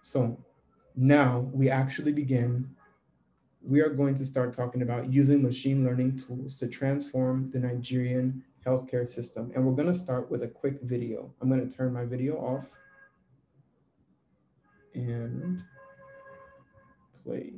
So now we actually begin. We are going to start talking about using machine learning tools to transform the Nigerian healthcare system. And we're going to start with a quick video. I'm going to turn my video off and play.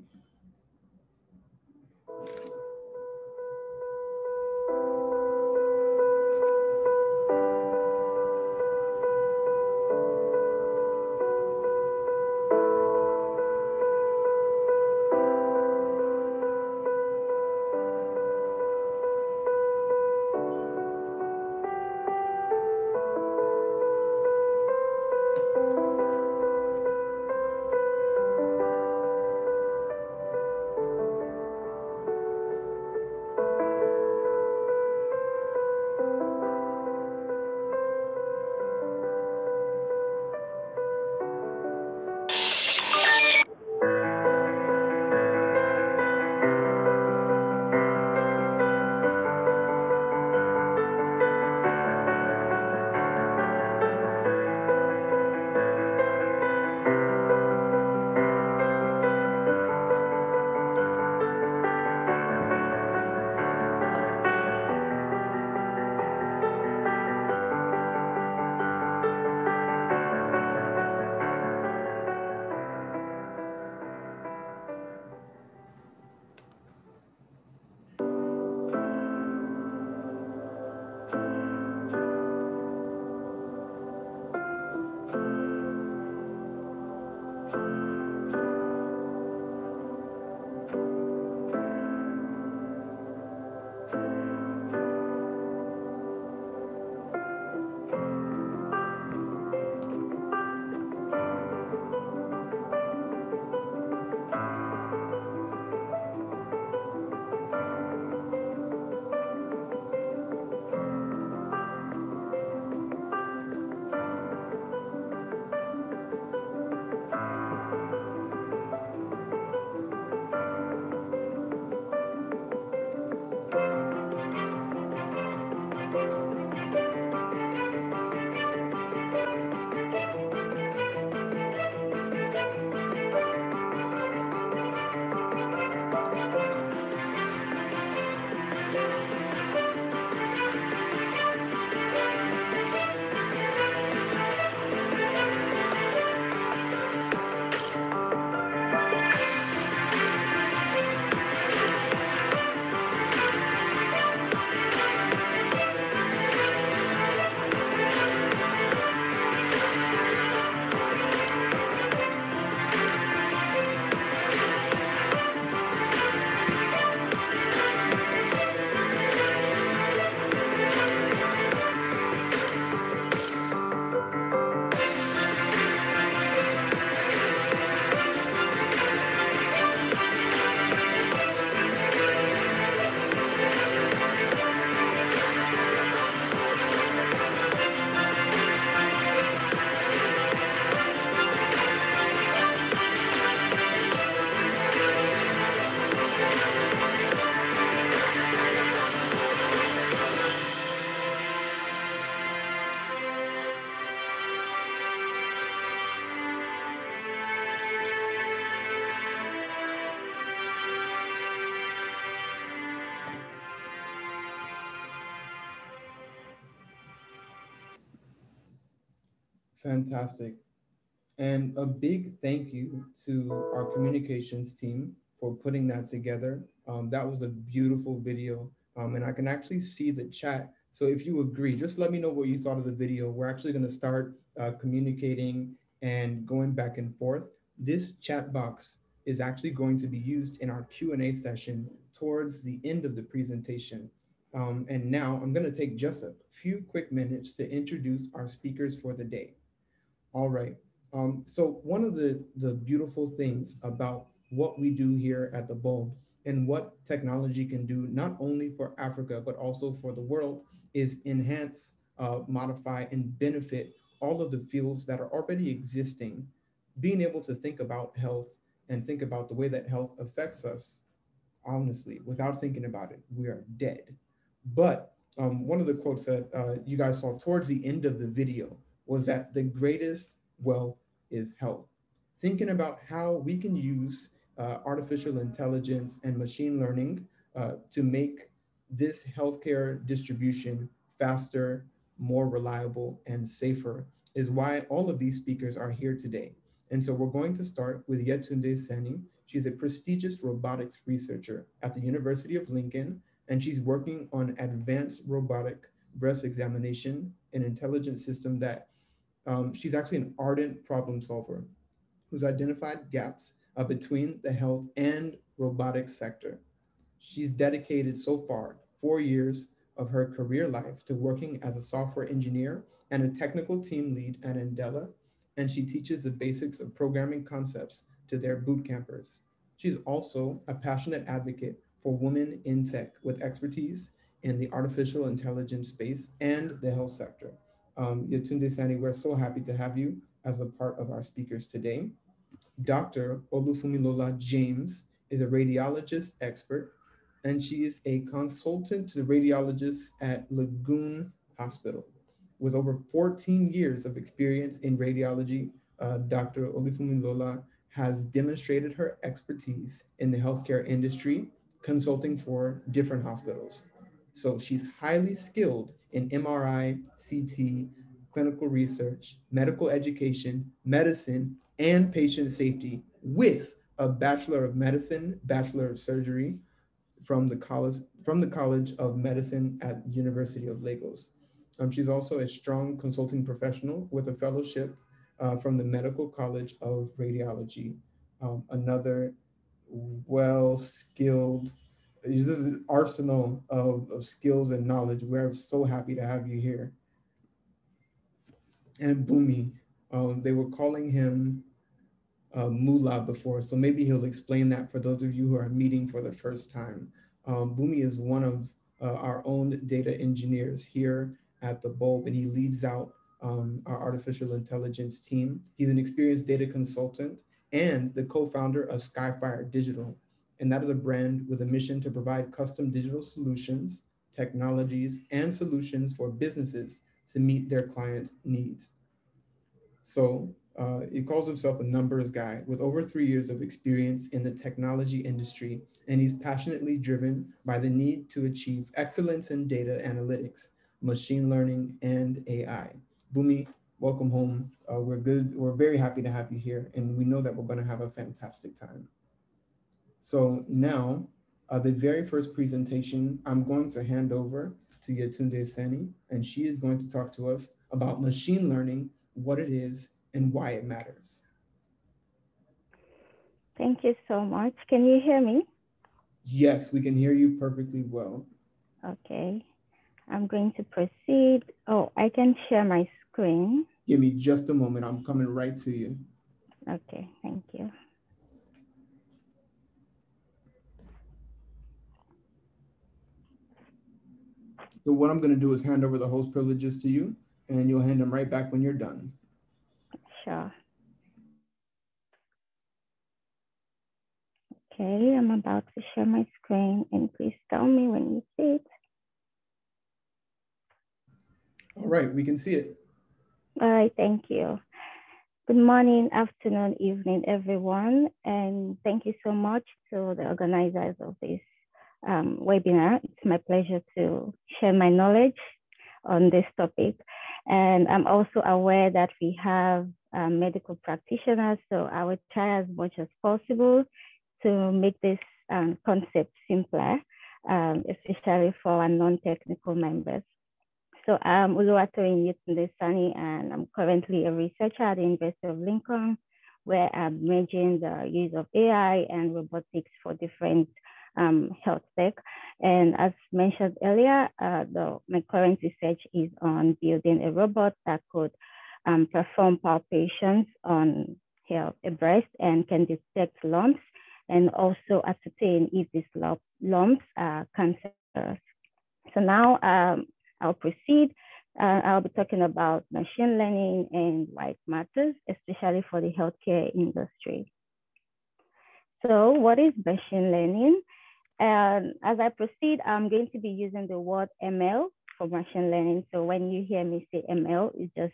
Fantastic. And a big thank you to our communications team for putting that together. That was a beautiful video. And I can actually see the chat. So if you agree, just let me know what you thought of the video. We're actually going to start communicating and going back and forth. This chat box is actually going to be used in our Q&A session towards the end of the presentation. And now I'm going to take just a few quick minutes to introduce our speakers for the day. All right. So one of the beautiful things about what we do here at the Bulb and what technology can do, not only for Africa, but also for the world, is enhance, modify, and benefit all of the fields that are already existing. Being able to think about health and think about the way that health affects us, honestly, without thinking about it, we are dead. But one of the quotes that you guys saw towards the end of the video was that the greatest wealth is health. thinking about how we can use artificial intelligence and machine learning to make this healthcare distribution faster, more reliable, and safer is why all of these speakers are here today. And so we're going to start with Yetunde Sanni. She's a prestigious robotics researcher at the University of Lincoln, and she's working on advanced robotic breast examination, an intelligent system that she's actually an ardent problem solver who's identified gaps between the health and robotics sector. She's dedicated so far 4 years of her career life to working as a software engineer and a technical team lead at Andela, and she teaches the basics of programming concepts to their boot campers. She's also a passionate advocate for women in tech with expertise in the artificial intelligence space and the health sector. Yetunde Sani, we're so happy to have you as a part of our speakers today. Dr. Olufunmilola James is a radiologist expert, and she is a consultant to radiologists at Lagoon Hospital. With over 14 years of experience in radiology, Dr. Olufunmilola has demonstrated her expertise in the healthcare industry, consulting for different hospitals. So she's highly skilled in MRI, CT, clinical research, medical education, medicine, and patient safety with a Bachelor of Medicine, Bachelor of Surgery from the College of Medicine at University of Lagos. She's also a strong consulting professional with a fellowship from the Medical College of Radiology. Another well-skilled, this is an arsenal of skills and knowledge. We're so happy to have you here. And Bumi, they were calling him Mullah before, so maybe he'll explain that for those of you who are meeting for the first time. Bumi is one of our own data engineers here at the Bulb, and he leads out our artificial intelligence team. He's an experienced data consultant and the co-founder of Skyfire Digital, and that is a brand with a mission to provide custom digital solutions, technologies, and solutions for businesses to meet their clients' needs. So he calls himself a numbers guy with over 3 years of experience in the technology industry, and he's passionately driven by the need to achieve excellence in data analytics, machine learning, and AI. Bumi, welcome home. We're good. We're very happy to have you here, and we know that we're going to have a fantastic time. So now, the very first presentation, I'm going to hand over to Yetunde Sanni, and she is going to talk to us about machine learning, what it is, and why it matters. Thank you so much. Can you hear me? Yes, we can hear you perfectly well. Okay, I'm going to proceed. Oh, I can share my screen. Give me just a moment. I'm coming right to you. Okay, thank you. So what I'm going to do is hand over the host privileges to you, and you'll hand them right back when you're done. Sure. Okay, I'm about to share my screen, and please tell me when you see it. All right, we can see it. All right, thank you. Good morning, afternoon, evening, everyone, and thank you so much to the organizers of this webinar. It's my pleasure to share my knowledge on this topic. And I'm also aware that we have medical practitioners, so I will try as much as possible to make this concept simpler, especially for our non-technical members. So I'm Oluwabunmi Balogun, and I'm currently a researcher at the University of Lincoln, where I'm merging the use of AI and robotics for different health tech. And as mentioned earlier, my current research is on building a robot that could perform palpations on a breast and can detect lumps and also ascertain if these lumps are cancerous. So now I'll proceed. I'll be talking about machine learning and why it matters, especially for the healthcare industry. So what is machine learning? And as I proceed, I'm going to be using the word ML for machine learning. So when you hear me say ML, it's just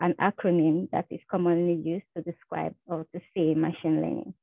an acronym that is commonly used to describe or to say machine learning.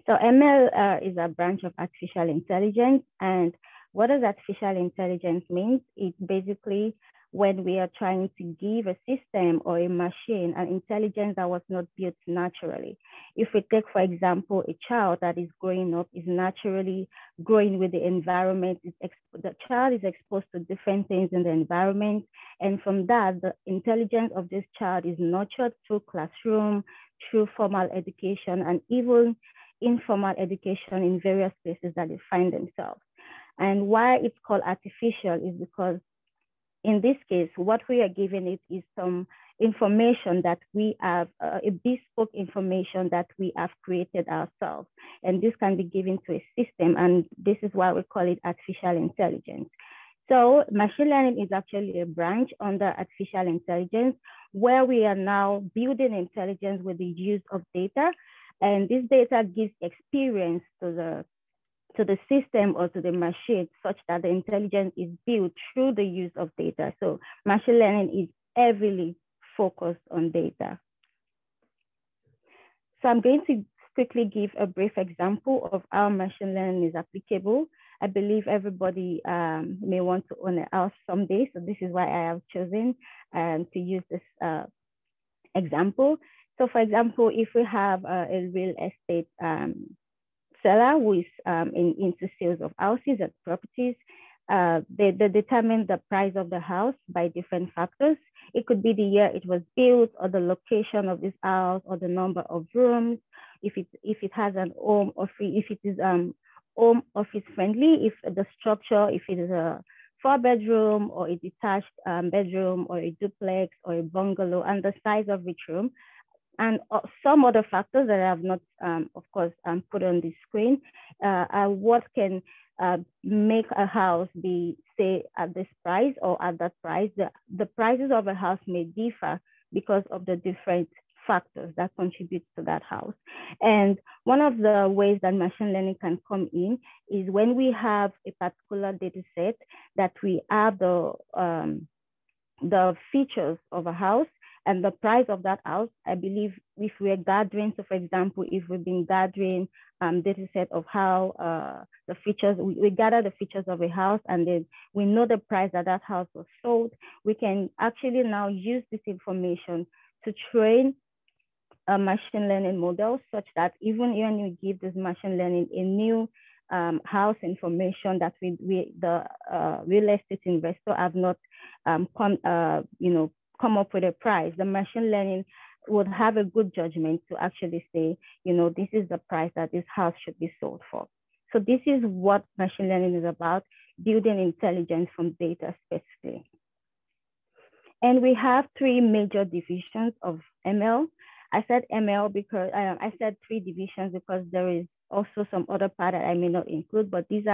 So ML is a branch of artificial intelligence. And what does artificial intelligence mean? It's basically when we are trying to give a system or a machine an intelligence that was not built naturally. If we take, for example, a child that is growing up, is naturally growing with the environment, the child is exposed to different things in the environment. And from that, the intelligence of this child is nurtured through classroom, through formal education, and even informal education in various places that they find themselves. And why it's called artificial is because in this case, what we are giving it is some information that we have, a bespoke information that we have created ourselves. And this can be given to a system. And this is why we call it artificial intelligence. So machine learning is actually a branch under artificial intelligence where we are now building intelligence with the use of data. And this data gives experience to the system or to the machine such that the intelligence is built through the use of data. So machine learning is heavily focused on data. So I'm going to quickly give a brief example of how machine learning is applicable. I believe everybody may want to own a house someday. So this is why I have chosen to use this example. So for example, if we have a real estate seller who is into sales of houses and properties, they determine the price of the house by different factors. It could be the year it was built, or the location of this house, or the number of rooms, if it has an home, or if it is home office friendly, if the structure, if it is a 4-bedroom or a detached bedroom or a duplex or a bungalow, and the size of each room. And some other factors that I have not, of course, put on the screen are what can make a house be, say, at this price or at that price. The prices of a house may differ because of the different factors that contribute to that house. And one of the ways that machine learning can come in is when we have a particular data set that we have the features of a house and the price of that house. I believe if we're gathering, so for example, if we've been gathering data set of how the features, we gather the features of a house, and then we know the price that that house was sold, we can actually now use this information to train a machine learning model such that even when you give this machine learning a new house information that the real estate investor have not come up with a price, the machine learning would have a good judgment to actually say, this is the price that this house should be sold for. So this is what machine learning is about, building intelligence from data specifically. And we have 3 major divisions of ML. I said ML because I said 3 divisions because there is also some other part that I may not include, but these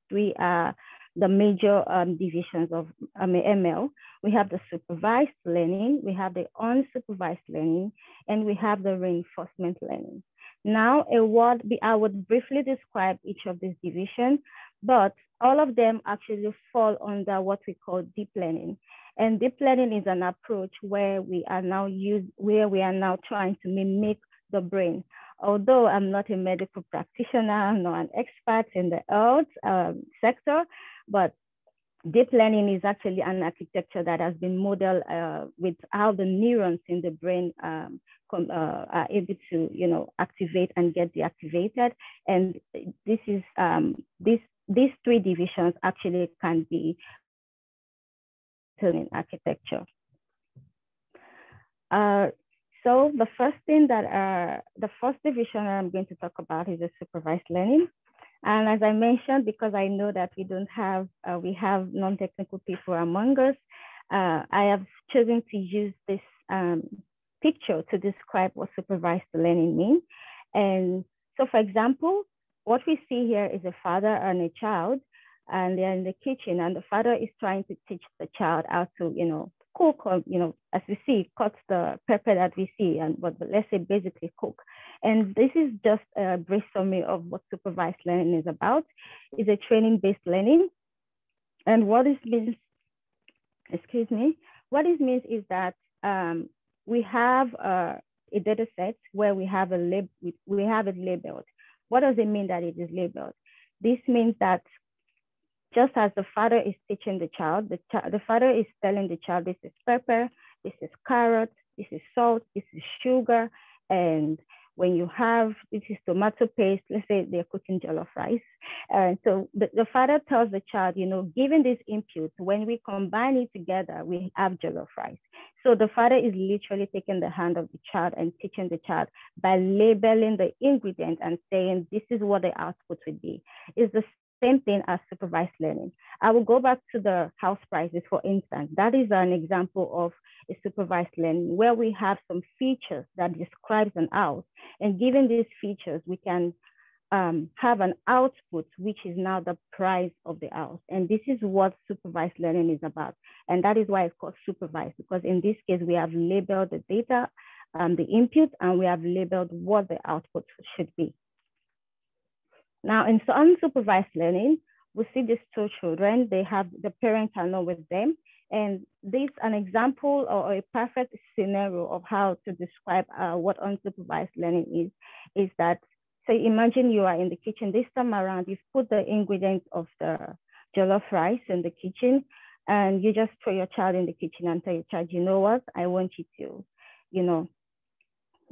3 are the major divisions of ML. We have the supervised learning, we have the unsupervised learning, and we have the reinforcement learning. Now, I would briefly describe each of these divisions, but all of them actually fall under what we call deep learning. And deep learning is an approach where we are now trying to mimic the brain. Although I'm not a medical practitioner, I'm not an expert in the health sector, but deep learning is actually an architecture that has been modeled with how the neurons in the brain are able to, activate and get deactivated. And this is these 3 divisions actually can be in architecture. So the first division that I'm going to talk about is the supervised learning. And as I mentioned, because I know that we have non-technical people among us, I have chosen to use this picture to describe what supervised learning means. And so, for example, what we see here is a father and a child, and they're in the kitchen, and the father is trying to teach the child how to, cook, or, as we see, cut the pepper that we see, but let's say basically cook. And this is just a brief summary of what supervised learning is about. It's a training-based learning. And what this means is that we have a data set where we have it labeled. What does it mean that it is labeled? This means that just as the father is teaching the child, the father is telling the child, this is pepper, this is carrot, this is salt, this is sugar, and when you have, this is tomato paste, let's say they're cooking jollof rice. And so the father tells the child, given these inputs, when we combine it together, we have jollof rice. So the father is literally taking the hand of the child and teaching the child by labeling the ingredient and saying, this is what the output would be. It's the same thing as supervised learning. I will go back to the house prices, for instance. That is an example of a supervised learning where we have some features that describes an house. And given these features, we can have an output, which is now the price of the house. And this is what supervised learning is about. And that is why it's called supervised, because in this case, we have labeled the data, the input, and we have labeled what the output should be. Now, in unsupervised learning, we see these two children, the parents are not with them. And this an example or a perfect scenario of how to describe what unsupervised learning is that, so imagine you are in the kitchen. This time around, you've put the ingredients of the jollof rice in the kitchen, and you just throw your child in the kitchen and tell your child, you know what, I want you to,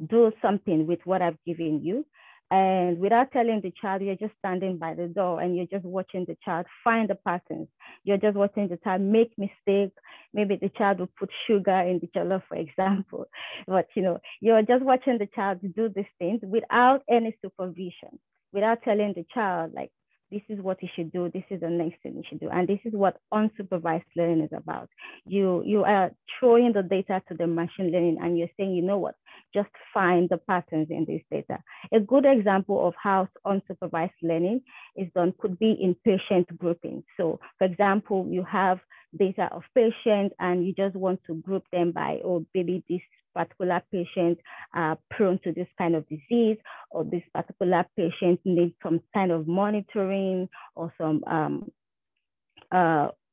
do something with what I've given you. And without telling the child, you're just standing by the door and you're just watching the child find the patterns. You're just watching the child make mistakes. Maybe the child will put sugar in the jollof, for example. But you're just watching the child do these things without any supervision, without telling the child, like, this is what you should do. This is the next thing you should do. And this is what unsupervised learning is about. You are throwing the data to the machine learning and you're saying, you know what, just find the patterns in this data. A good example of how unsupervised learning is done could be in patient grouping. So for example, you have data of patients and you just want to group them by, oh, maybe this particular patient are prone to this kind of disease, or this particular patient needs some kind of monitoring or some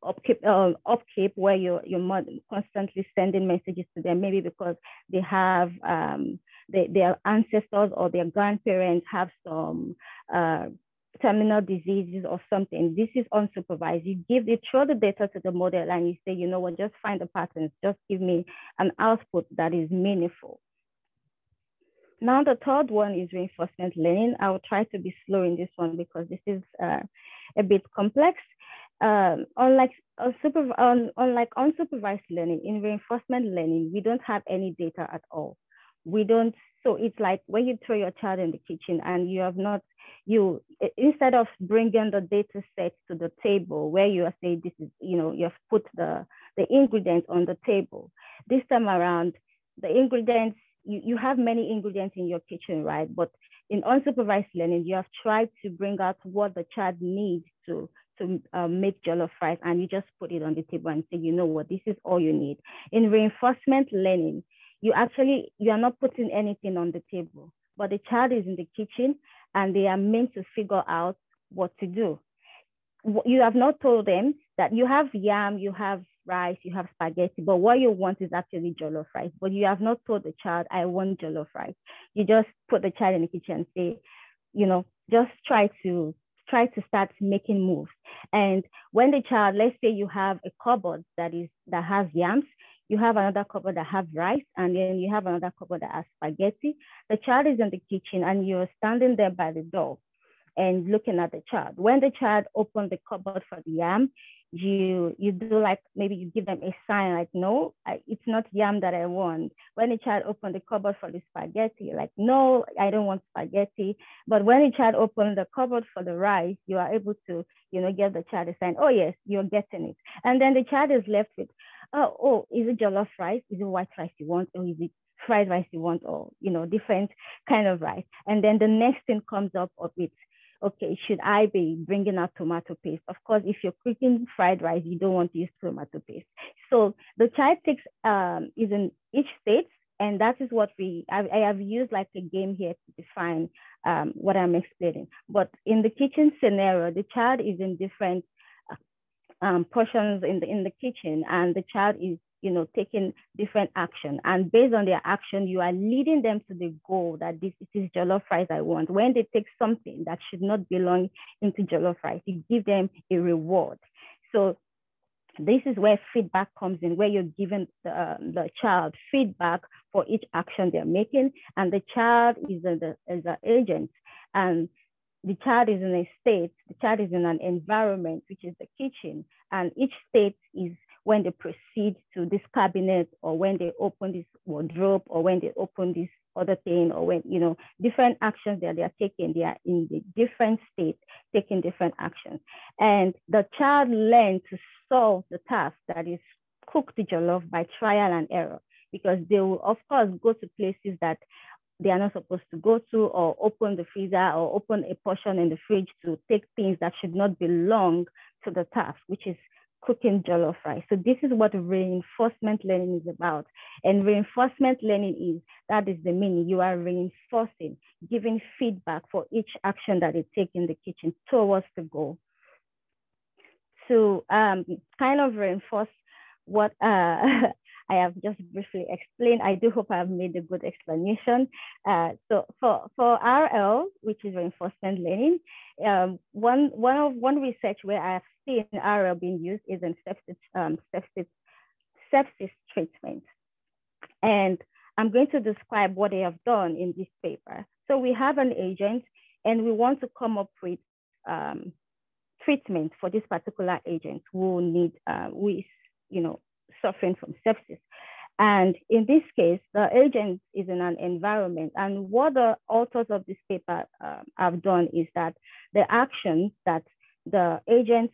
upkeep where you're constantly sending messages to them, maybe because they have their ancestors or their grandparents have some terminal diseases or something. This is unsupervised. You throw the data to the model and you say, you know what, just find the patterns, just give me an output that is meaningful. Now the third one is reinforcement learning. I will try to be slow in this one because this is a bit complex. Unlike unsupervised learning, in reinforcement learning, we don't have any data at all. So it's like when you throw your child in the kitchen and instead of bringing the data set to the table where you are saying this is, you've put the ingredients on the table. This time around, the ingredients, you have many ingredients in your kitchen, right? But in unsupervised learning, you have tried to bring out what the child needs to make jollof rice, and you just put it on the table and say, you know what, this is all you need. In reinforcement learning, you are not putting anything on the table, but the child is in the kitchen and they are meant to figure out what to do. You have not told them that you have yam, you have rice, you have spaghetti, but what you want is actually jollof rice. But you have not told the child, I want jollof rice. You just put the child in the kitchen and say, just try to start making moves. And when the child, let's say you have a cupboard that has yams, you have another cupboard that has rice, and then you have another cupboard that has spaghetti. The child is in the kitchen and you're standing there by the door and looking at the child. When the child opens the cupboard for the yam, you do like, maybe you give them a sign like, no, it's not yam that I want. When the child opens the cupboard for the spaghetti, like, no, I don't want spaghetti. But when the child opens the cupboard for the rice, you are able to, give the child a sign, oh yes, you're getting it. And then the child is left with, oh, is it jollof rice? Is it white rice you want? Or is it fried rice you want? Or, different kind of rice. And then the next thing comes up of it. Okay, should I be bringing out tomato paste? Of course, if you're cooking fried rice, you don't want to use tomato paste. So the child takes is in each state, and that is what I have used like a game here to define what I'm explaining. But in the kitchen scenario, the child is in different portions in the kitchen, and the child is taking different action. And based on their action, you are leading them to the goal that it is jollof rice I want. When they take something that should not belong into jollof rice, you give them a reward. So this is where feedback comes in, where you're giving the child feedback for each action they're making, and the child is an agent, and the child is in a state, the child is in an environment, which is the kitchen, and each state is when they proceed to this cabinet, or when they open this wardrobe, or when they open this other thing, or when, different actions that they are taking, they are in the different states, taking different actions. And the child learns to solve the task, that is cook the jollof, by trial and error, because they will, of course, go to places that they are not supposed to go to, or open the freezer, or open a portion in the fridge to take things that should not belong to the task, which is cooking jollof rice. So this is what reinforcement learning is about. And reinforcement learning is, that is the meaning. You are reinforcing, giving feedback for each action that they take in the kitchen towards the goal. To kind of reinforce what I have just briefly explained, I do hope I have made a good explanation. So for RL, which is reinforcement learning, one research where I have seen RL being used is in sepsis treatment. And I'm going to describe what they have done in this paper. So we have an agent, and we want to come up with treatment for this particular agent who need, who is, suffering from sepsis. And in this case, the agent is in an environment. And what the authors of this paper have done is that the actions that the agent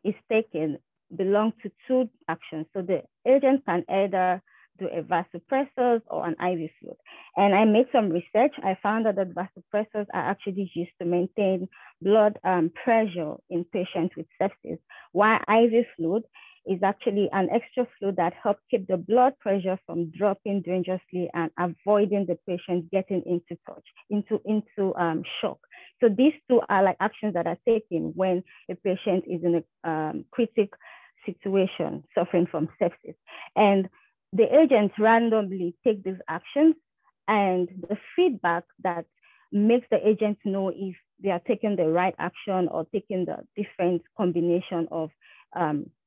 is taking belong to two actions. So the agent can either do a vasopressors or an IV fluid. And I made some research. I found that the vasopressors are actually used to maintain blood pressure in patients with sepsis, while IV fluid is actually an extra fluid that helps keep the blood pressure from dropping dangerously and avoiding the patient getting into shock. So these two are like actions that are taken when a patient is in a critical situation suffering from sepsis. And the agents randomly take these actions, and the feedback that makes the agent know if they are taking the right action or taking the different combination of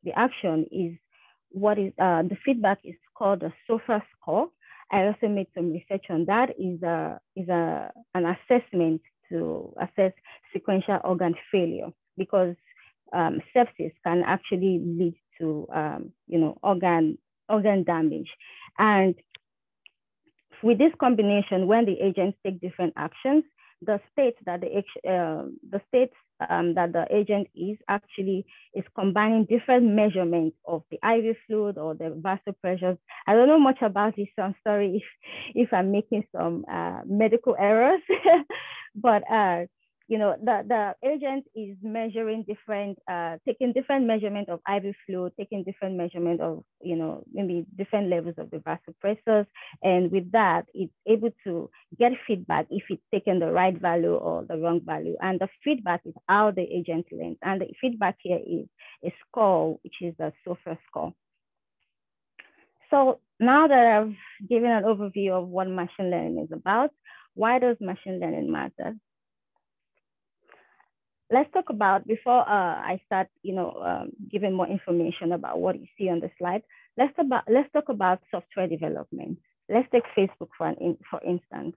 the action is what is the feedback is called the SOFA score. I also made some research on that. Is an assessment to assess sequential organ failure, because sepsis can actually lead to organ damage. And with this combination, when the agents take different actions, the state that the agent is actually is combining different measurements of the IV fluid or the vasopressors. I don't know much about this, so I'm sorry if I'm making some medical errors, but the agent is measuring different, taking different measurement of IV fluid, taking different measurement of, maybe different levels of the vasopressors. And with that, it's able to get feedback if it's taken the right value or the wrong value. And the feedback is how the agent learns. And the feedback here is a score, which is the SOFA score. So now that I've given an overview of what machine learning is about, why does machine learning matter? Let's talk about, before I start, giving more information about what you see on the slide, let's talk about software development. Let's take Facebook for instance.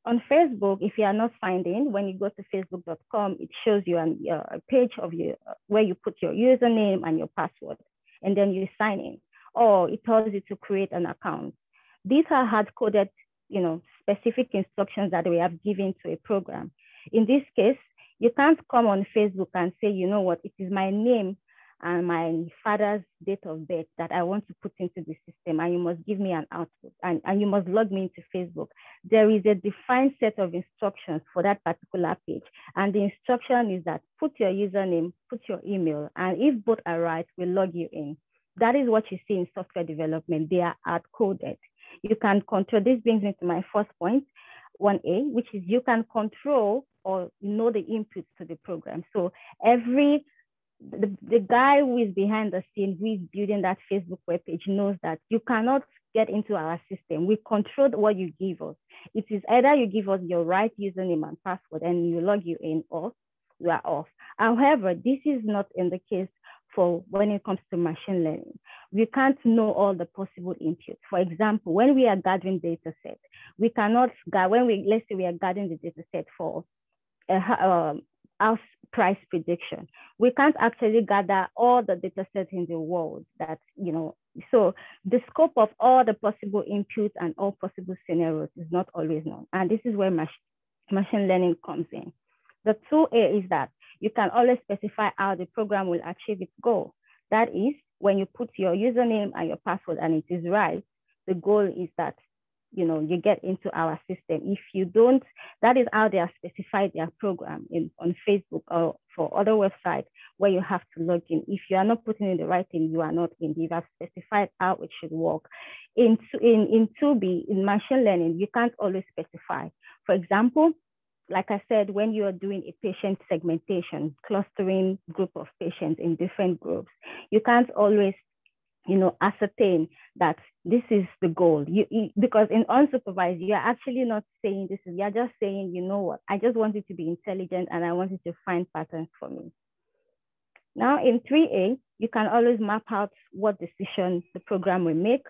On Facebook, if you are not signed in, when you go to facebook.com, it shows you a page of where you put your username and your password, and then you sign in, or it tells you to create an account. These are hard-coded, specific instructions that we have given to a program. In this case, you can't come on Facebook and say, you know what, it is my name and my father's date of birth that I want to put into the system, and you must give me an output, and you must log me into Facebook. There is a defined set of instructions for that particular page. And the instruction is that put your username, put your email, and if both are right, we'll log you in. That is what you see in software development. They are hard-coded. You can control, this brings me to my first point, 1A, which is you can control or know the inputs to the program. So every the guy who is behind the scene, who is building that Facebook webpage, knows that you cannot get into our system. We control what you give us. It is either you give us your right username and password and you log you in, or you are off. However, this is not in the case for when it comes to machine learning. We can't know all the possible inputs. For example, when we are gathering data set, we cannot, let's say we are gathering the data set for a house price prediction. We can't actually gather all the data sets in the world that, so the scope of all the possible inputs and all possible scenarios is not always known. And this is where machine learning comes in. The 2A is that you can always specify how the program will achieve its goal. That is, when you put your username and your password and it is right, the goal is that you get into our system. If you don't, that is how they are specified their program on Facebook or for other websites where you have to log in. If you are not putting in the right thing, you are not in. You have specified how it should work. In 2B, in machine learning, you can't always specify. For example, like I said, when you are doing a patient segmentation, clustering group of patients in different groups, you can't always ascertain that this is the goal. Because in unsupervised, you're actually not saying this, you're just saying, you know what, I just want it to be intelligent and I want it to find patterns for me. Now in 3A, you can always map out what decisions the program will make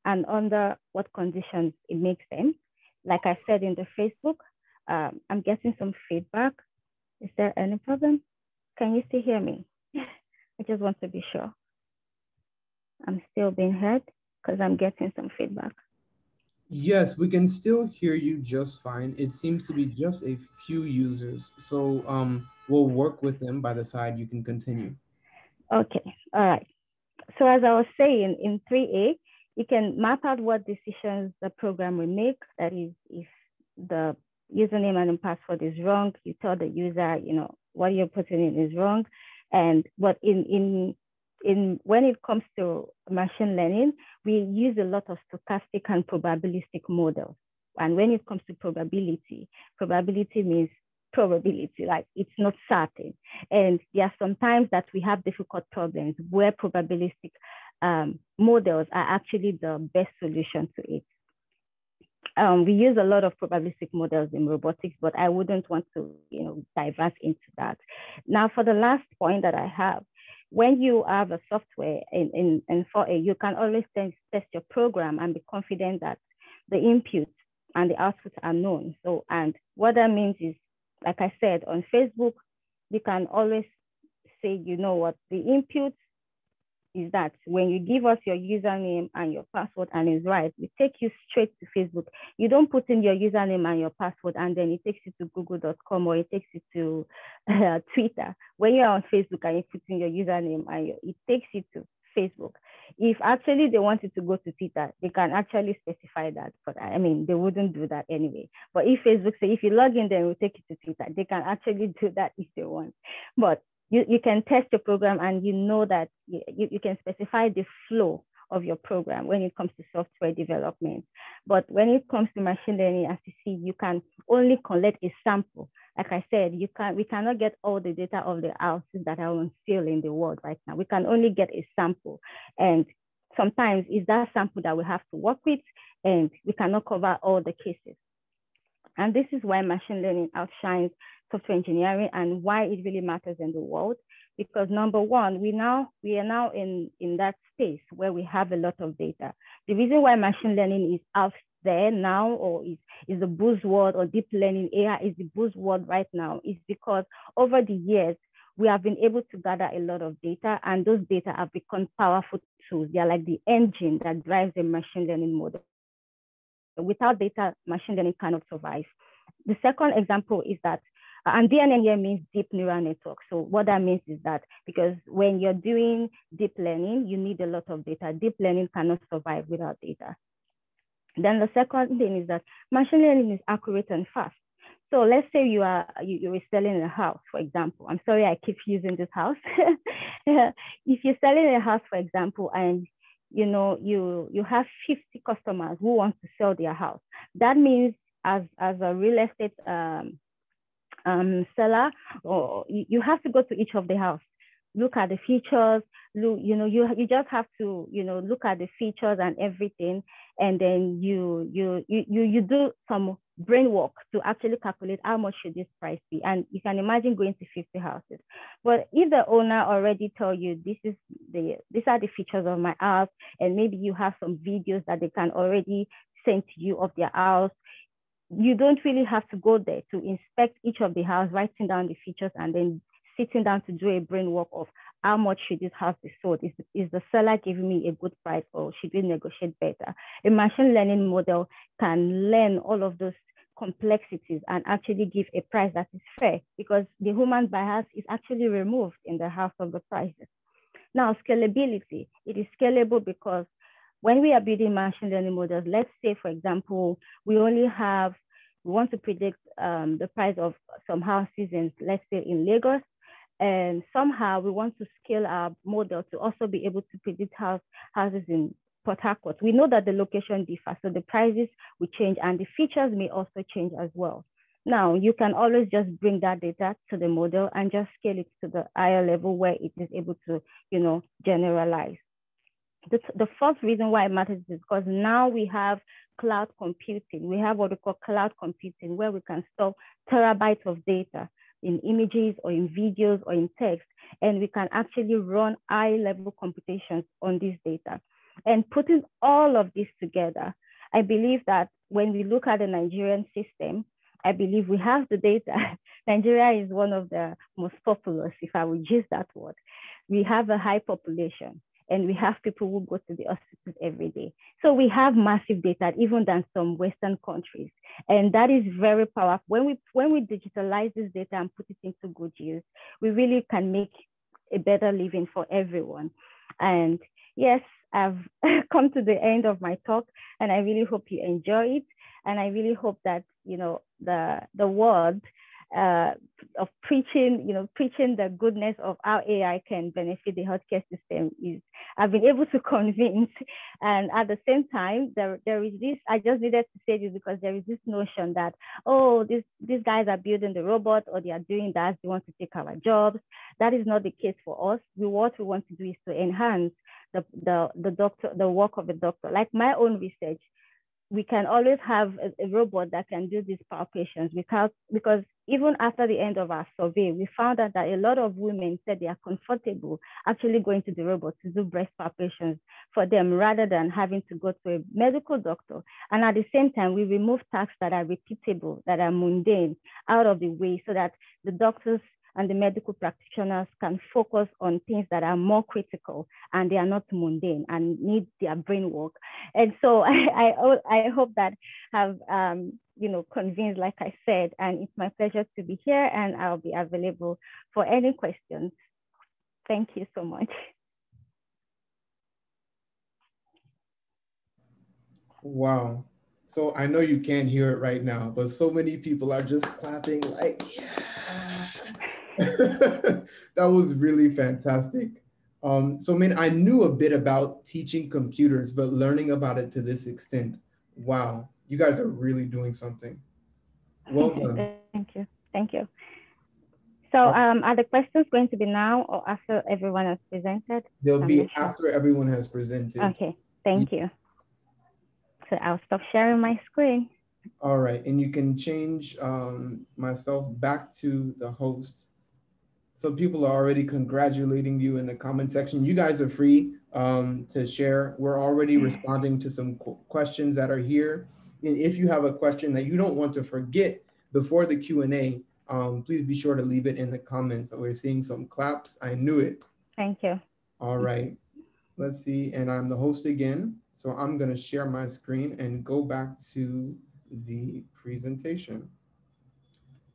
and under what conditions it makes them. Like I said in the Facebook, I'm getting some feedback. Is there any problem? Can you still hear me? I just want to be sure I'm still being heard because I'm getting some feedback. Yes, we can still hear you just fine. It seems to be just a few users. So we'll work with them by the side. You can continue. Okay, all right. So as I was saying, in 3A, you can map out what decisions the program will make. That is, if the username and password is wrong, you tell the user, what you're putting in is wrong. But when it comes to machine learning, we use a lot of stochastic and probabilistic models. And when it comes to probability means probability, like it's not certain. And there are some times that we have difficult problems where probabilistic models are actually the best solution to it. We use a lot of probabilistic models in robotics, but I wouldn't want to, diverse into that. Now, for the last point that I have, when you have a software in 4A, you can always test your program and be confident that the inputs and the outputs are known. So, and what that means is, like I said, on Facebook, you can always say, you know what, the input is that when you give us your username and your password and it's right, we take you straight to Facebook. You don't put in your username and your password and then it takes you to google.com or it takes you to Twitter. When you're on Facebook and you put in your username and it takes you to Facebook. If actually they wanted to go to Twitter, they can actually specify that, but I mean, they wouldn't do that anyway. But if Facebook say, if you log in, then we'll take you to Twitter, they can actually do that if they want. But you can test your program and you know that you can specify the flow of your program when it comes to software development. But when it comes to machine learning, as you see, you can only collect a sample. Like I said, we cannot get all the data of the houses that are on sale in the world right now. We can only get a sample. And sometimes it's that sample that we have to work with, and we cannot cover all the cases. And this is why machine learning outshines software engineering and why it really matters in the world. Because number one, we are now in that space where we have a lot of data. The reason why machine learning is out there now, or is the buzzword, or deep learning, AI is the buzzword right now, is because over the years, we have been able to gather a lot of data, and those data have become powerful tools. They are like the engine that drives a machine learning model. Without data, machine learning cannot survive. The second example is that, and DNN here means deep neural network. So what that means is that because when you're doing deep learning, you need a lot of data. Deep learning cannot survive without data. Then the second thing is that machine learning is accurate and fast. So let's say you're selling a house, for example. I'm sorry, I keep using this house. If you're selling a house, for example, and you have 50 customers who want to sell their house, that means as a real estate seller, or you have to go to each of the house. look at the features. You just have to, look at the features and everything, and then you do some brain work to actually calculate how much should this price be. And you can imagine going to 50 houses. But if the owner already tell you these are the features of my house, and maybe you have some videos that they can already send to you of their house, you don't really have to go there to inspect each of the house, writing down the features, and then sitting down to do a brain work of how much should this house be sold? Is the seller giving me a good price, or should we negotiate better? A machine learning model can learn all of those complexities and actually give a price that is fair, because the human bias is actually removed in the house of the prices. Now, scalability. It is scalable because when we are building machine learning models, let's say, for example, we want to predict the price of some houses in, let's say, in Lagos, and somehow we want to scale our model to also be able to predict houses in Port Harcourt. We know that the location differs, so the prices will change and the features may also change as well. Now, you can always just bring that data to the model and just scale it to the higher level where it is able to, generalize. The first reason why it matters is because now we have cloud computing. We have what we call cloud computing, where we can store terabytes of data in images or in videos or in text, and we can actually run high-level computations on this data. And putting all of this together, I believe that when we look at the Nigerian system, I believe we have the data. Nigeria is one of the most populous, if I would use that word. We have a high population, and we have people who go to the hospitals every day. So we have massive data, even than some Western countries. And that is very powerful. When we digitalize this data and put it into good use, we really can make a better living for everyone. And yes, I've come to the end of my talk, and I really hope you enjoy it. And I really hope that, the word of preaching the goodness of how AI can benefit the healthcare system I've been able to convince. And at the same time, there is this, I just needed to say this because there is this notion that, oh, these guys are building the robot, or they are doing that, they want to take our jobs. That is not the case for us. What we want to do is to enhance the work of the doctor. Like my own research, we can always have a robot that can do these palpations because even after the end of our survey, we found out that a lot of women said they are comfortable actually going to the robot to do breast palpations for them rather than having to go to a medical doctor. And at the same time, we remove tasks that are repeatable, that are mundane, out of the way, so that the doctors and the medical practitioners can focus on things that are more critical and they are not mundane and need their brain work. And so I hope that have convinced, like I said, and it's my pleasure to be here, and I'll be available for any questions. Thank you so much. Wow. So I know you can't hear it right now, but so many people are just clapping like, yeah. That was really fantastic. So I knew a bit about teaching computers, but learning about it to this extent, wow, you guys are really doing something. Well done. Thank you. So are the questions going to be now or after everyone has presented? They'll be after everyone has presented. Okay, thank you. So I'll stop sharing my screen. All right, and you can change myself back to the host. So people are already congratulating you in the comment section. You guys are free to share. We're already responding to some questions that are here. And if you have a question that you don't want to forget before the Q&A, please be sure to leave it in the comments. We're seeing some claps. I knew it. Thank you. All right. Let's see. And I'm the host again. So I'm going to share my screen and go back to the presentation.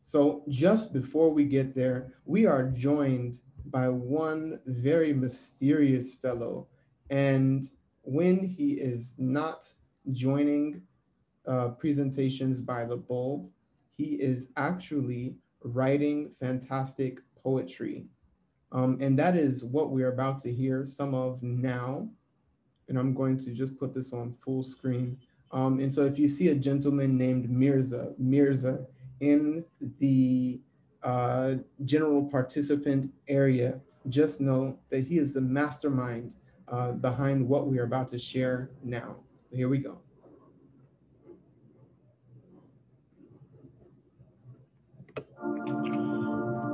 So just before we get there, we are joined by one very mysterious fellow. And when he is not joining presentations by the bulb, he is actually writing fantastic poetry. And that is what we're about to hear some of now. And I'm going to just put this on full screen. And so if you see a gentleman named Mirza in the general participant area, just know that he is the mastermind behind what we are about to share now. Here we go.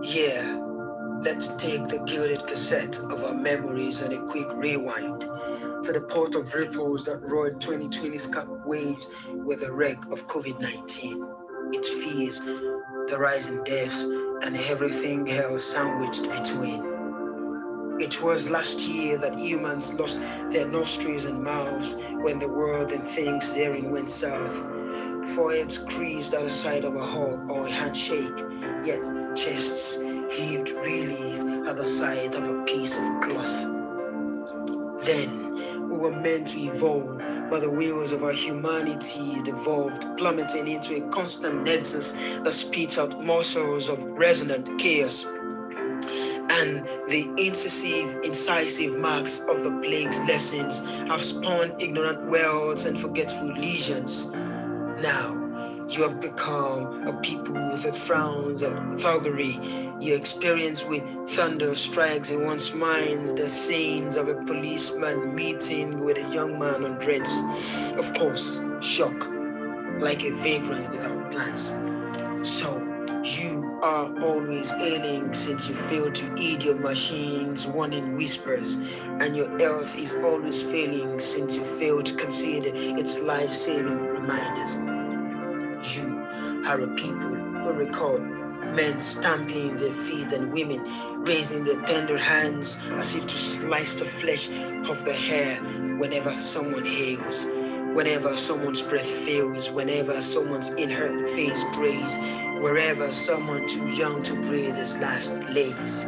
Yeah, let's take the gilded cassette of our memories on a quick rewind to the port of ripples that roared 2020's cap waves with a wreck of COVID-19. Its fears, the rising deaths, and everything else sandwiched between. It was last year that humans lost their nostrils and mouths when the world and things therein went south. Foreheads creased at the side of a hug or a handshake, yet chests heaved relief at the sight of a piece of cloth. Then we were meant to evolve, but the wheels of our humanity devolved, plummeting into a constant nexus that spits out morsels of resonant chaos. And the incisive marks of the plague's lessons have spawned ignorant wells and forgetful legions. Now, you have become a people that frowns at thuggery. Your experience with thunder strikes in one's mind the scenes of a policeman meeting with a young man on dreads. Of course, shock, like a vagrant without plans. So, you are always ailing since you failed to heed your machine's warning whispers, and your health is always failing since you failed to consider its life-saving reminders. You are a people who record men stamping their feet and women raising their tender hands as if to slice the flesh of the hair whenever someone hails, whenever someone's breath fails, whenever someone's inert face grays, wherever someone too young to breathe his last lays.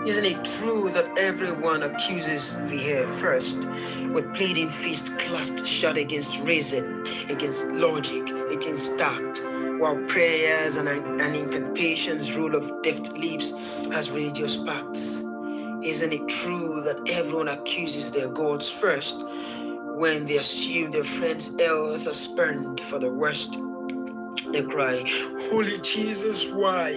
Isn't it true that everyone accuses the air first, with pleading fist clasped shut against reason, against logic, against tact, while prayers and incantations rule of deft lips as religious pacts? Isn't it true that everyone accuses their gods first, when they assume their friend's health are spurned for the worst? They cry, Holy Jesus, why?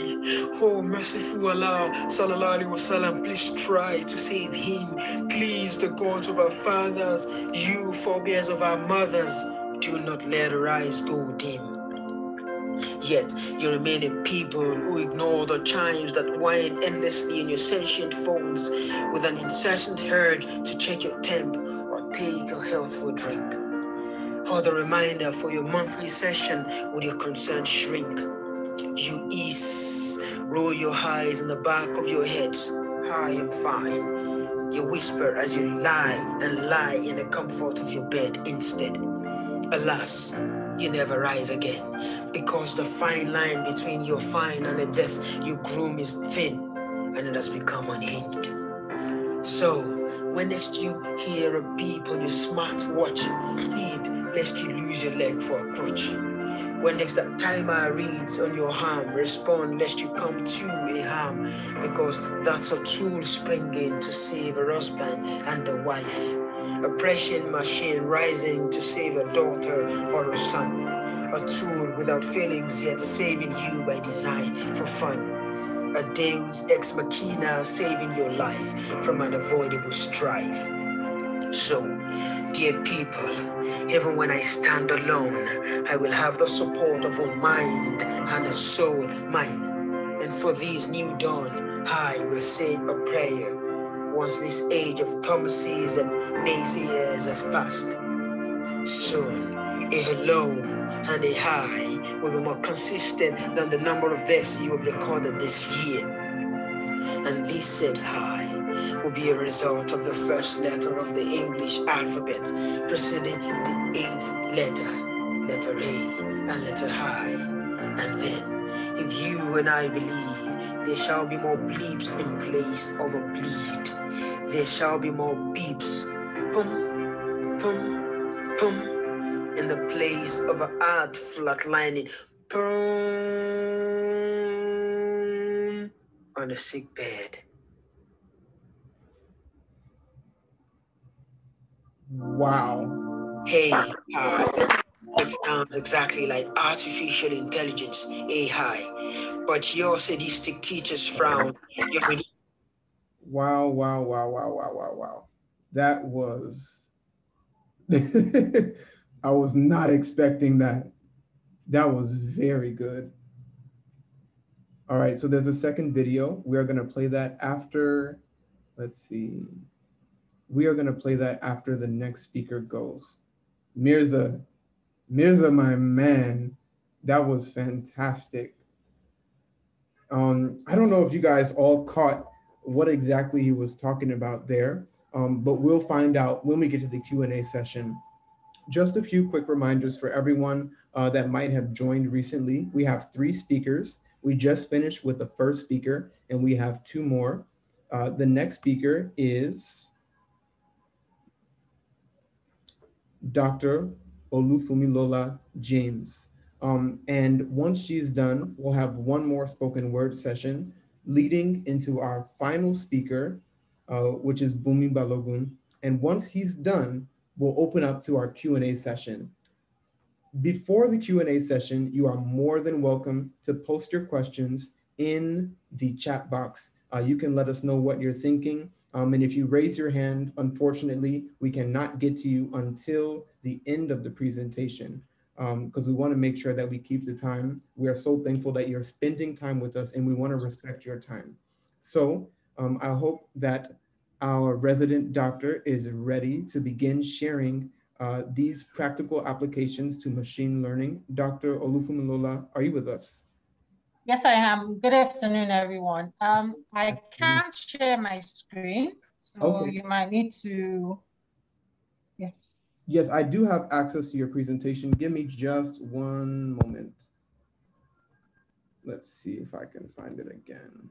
Oh, merciful Allah, Sallallahu Alaihi Wasallam, please try to save him. Please, the gods of our fathers, you forebears of our mothers, do not let our eyes go dim. Yet you remain a people who ignore the chimes that whine endlessly in your sentient phones with an incessant urge to check your temp or take a healthful drink. Or the reminder for your monthly session with your concerned shrink. You ease, roll your eyes in the back of your heads. I am fine. You whisper as you lie and lie in the comfort of your bed instead. Alas, you never rise again, because the fine line between your fine and the death you groom is thin, and it has become unhinged. So, when next you hear a beep on your smartwatch, heed lest you lose your leg for a crutch. When next that timer reads on your arm, respond lest you come to a harm, because that's a tool springing to save a husband and a wife. A pressing machine rising to save a daughter or a son. A tool without feelings yet saving you by design for fun. A deus ex machina saving your life from unavoidable strife. So, dear people, even when I stand alone, I will have the support of one mind and a soul mine. And for these new dawn, I will say a prayer once this age of Thomases and naysayers have passed. Soon, a hello and a hi will be more consistent than the number of deaths you have recorded this year. And this said hi will be a result of the first letter of the English alphabet preceding the eighth letter, letter A and letter I. And then, if you and I believe, there shall be more bleeps in place of a bleed. There shall be more beeps, pum, pum, pum, in the place of a hard flatlining, pum, on a sick bed. Wow. Hey, hi. It sounds exactly like artificial intelligence, AI. But your sadistic teachers frown. Your Wow, wow, wow, wow, wow, wow, wow. That was, I was not expecting that. That was very good. All right, so there's a second video. We are gonna play that after, let's see. We are gonna play that after the next speaker goes. Mirza, Mirza, my man, that was fantastic. I don't know if you guys all caught what exactly he was talking about there, but we'll find out when we get to the Q&A session. Just a few quick reminders for everyone that might have joined recently. We have 3 speakers. We just finished with the first speaker, and we have 2 more. The next speaker is Dr. Olufunmilola James. And once she's done, we'll have one more spoken word session leading into our final speaker, which is Bumi Balogun. And once he's done, we'll open up to our Q&A session. Before the Q&A session, you are more than welcome to post your questions in the chat box. You can let us know what you're thinking. And if you raise your hand, unfortunately, we cannot get to you until the end of the presentation because we want to make sure that we keep the time. We are so thankful that you're spending time with us and we want to respect your time. So I hope that our resident doctor is ready to begin sharing these practical applications to machine learning. Dr. Olufunmilola, are you with us? Yes, I am. Good afternoon, everyone. I can't share my screen, so you might need to, yes. Yes, I do have access to your presentation. Give me just one moment. Let's see if I can find it again.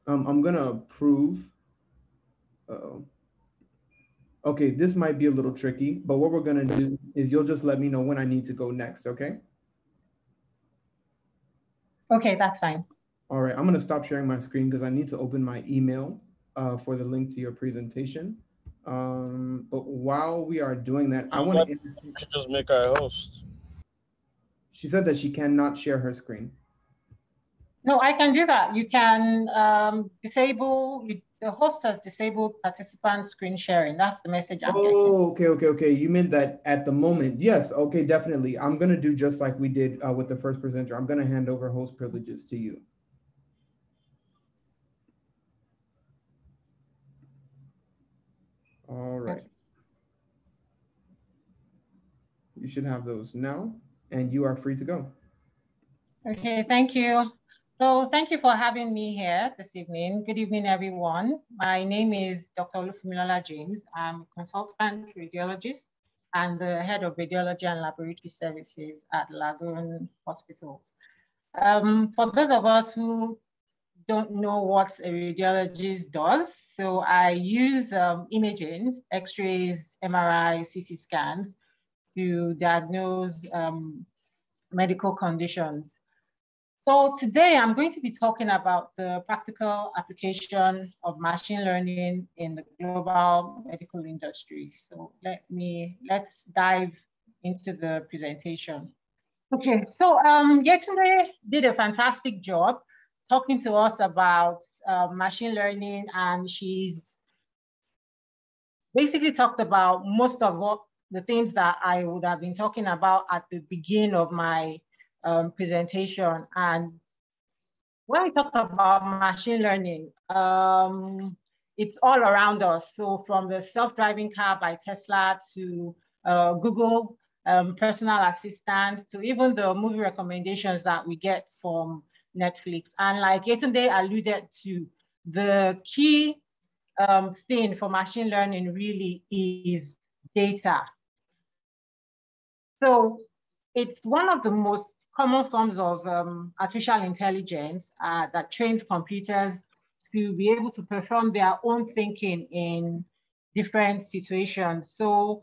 I'm gonna approve. Uh-oh. Okay, this might be a little tricky, but what we're gonna do is you'll just let me know when I need to go next, okay? Okay, that's fine. All right, I'm gonna stop sharing my screen because I need to open my email for the link to your presentation. But while we are doing that, I want to just make her a host. She said that she cannot share her screen. No, I can do that. You can disable, the host has disabled participant screen sharing. That's the message I'm getting. Okay. You meant that at the moment. Yes, okay, definitely. I'm gonna do just like we did with the first presenter. I'm gonna hand over host privileges to you. All right. You should have those now, and you are free to go. Okay, thank you. So thank you for having me here this evening. Good evening, everyone. My name is Dr. Olufunmilola James. I'm a consultant radiologist and the head of radiology and laboratory services at Lagoon Hospital. For those of us who don't know what a radiologist does, so I use imaging, X-rays, MRI, CT scans to diagnose medical conditions. So today I'm going to be talking about the practical application of machine learning in the global medical industry. So let's dive into the presentation. Okay, so Yetunde did a fantastic job talking to us about machine learning, and she's basically talked about most of what the things that I would have been talking about at the beginning of my presentation. And when we talk about machine learning, it's all around us. So from the self-driving car by Tesla to Google personal assistant to even the movie recommendations that we get from Netflix. And like Yetunde alluded to, the key thing for machine learning really is data. So it's one of the most common forms of artificial intelligence that trains computers to be able to perform their own thinking in different situations. So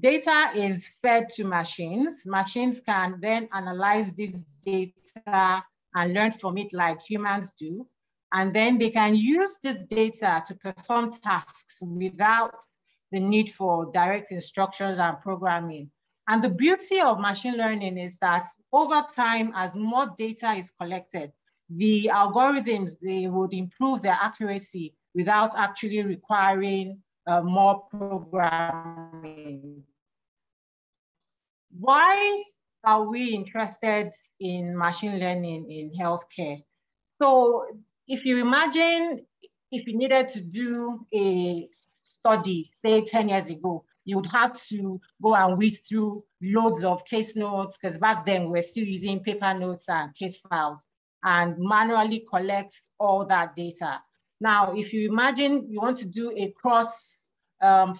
data is fed to machines. Machines can then analyze this data and learn from it like humans do. And then they can use this data to perform tasks without the need for direct instructions and programming. And the beauty of machine learning is that over time, as more data is collected, the algorithms, they would improve their accuracy without actually requiring more programming. Why are we interested in machine learning in healthcare? So if you imagine, if you needed to do a study, say 10 years ago, you would have to go and read through loads of case notes, because back then we're still using paper notes and case files, and manually collect all that data. Now, if you imagine you want to do a cross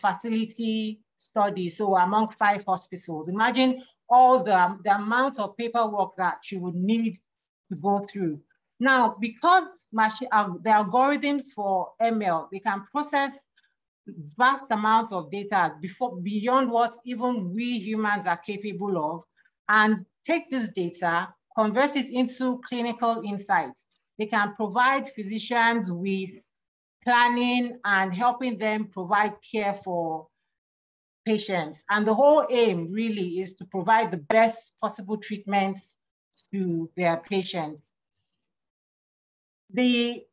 facility study, so among 5 hospitals, imagine all the amount of paperwork that you would need to go through. Now, because the algorithms for ML, they can process vast amounts of data beyond what even we humans are capable of, and take this data, convert it into clinical insights. They can provide physicians with planning and helping them provide care for patients. And the whole aim really is to provide the best possible treatments to their patients. The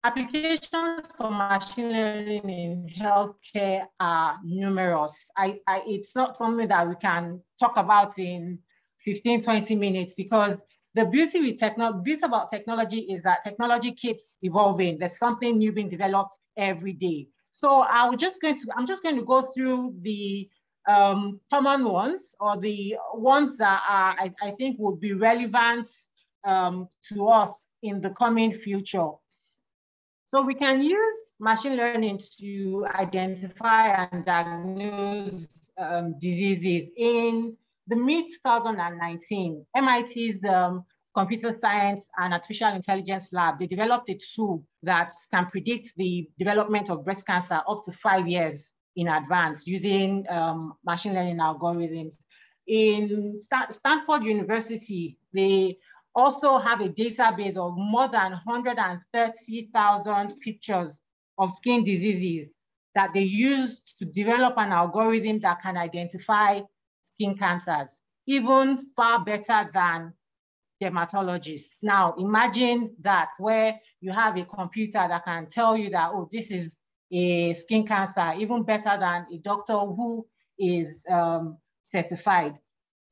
applications for machine learning in healthcare are numerous. It's not something that we can talk about in 15, 20 minutes, because the beauty about technology is that technology keeps evolving. There's something new being developed every day. So I'm just going to go through the common ones, or the ones that are, I think would be relevant to us in the coming future. So we can use machine learning to identify and diagnose diseases. In the mid-2019, MIT's Computer Science and Artificial Intelligence Lab, they developed a tool that can predict the development of breast cancer up to 5 years in advance using machine learning algorithms. In Stanford University, they also have a database of more than 130,000 pictures of skin diseases that they used to develop an algorithm that can identify skin cancers, even far better than dermatologists. Now, imagine that, where you have a computer that can tell you that, oh, this is a skin cancer, even better than a doctor who is certified.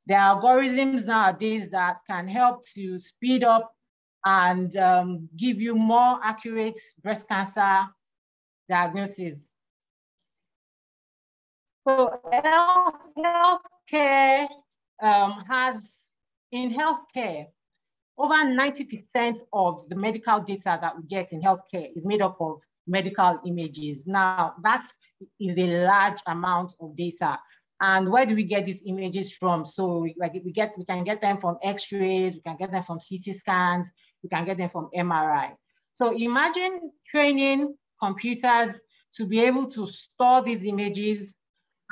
There are algorithms nowadays that can help to speed up and give you more accurate breast cancer diagnosis. So healthcare in healthcare, over 90% of the medical data that we get in healthcare is made up of medical images. Now, that is a large amount of data. And where do we get these images from? So like we can get them from X-rays, we can get them from CT scans, we can get them from MRI. So imagine training computers to be able to store these images,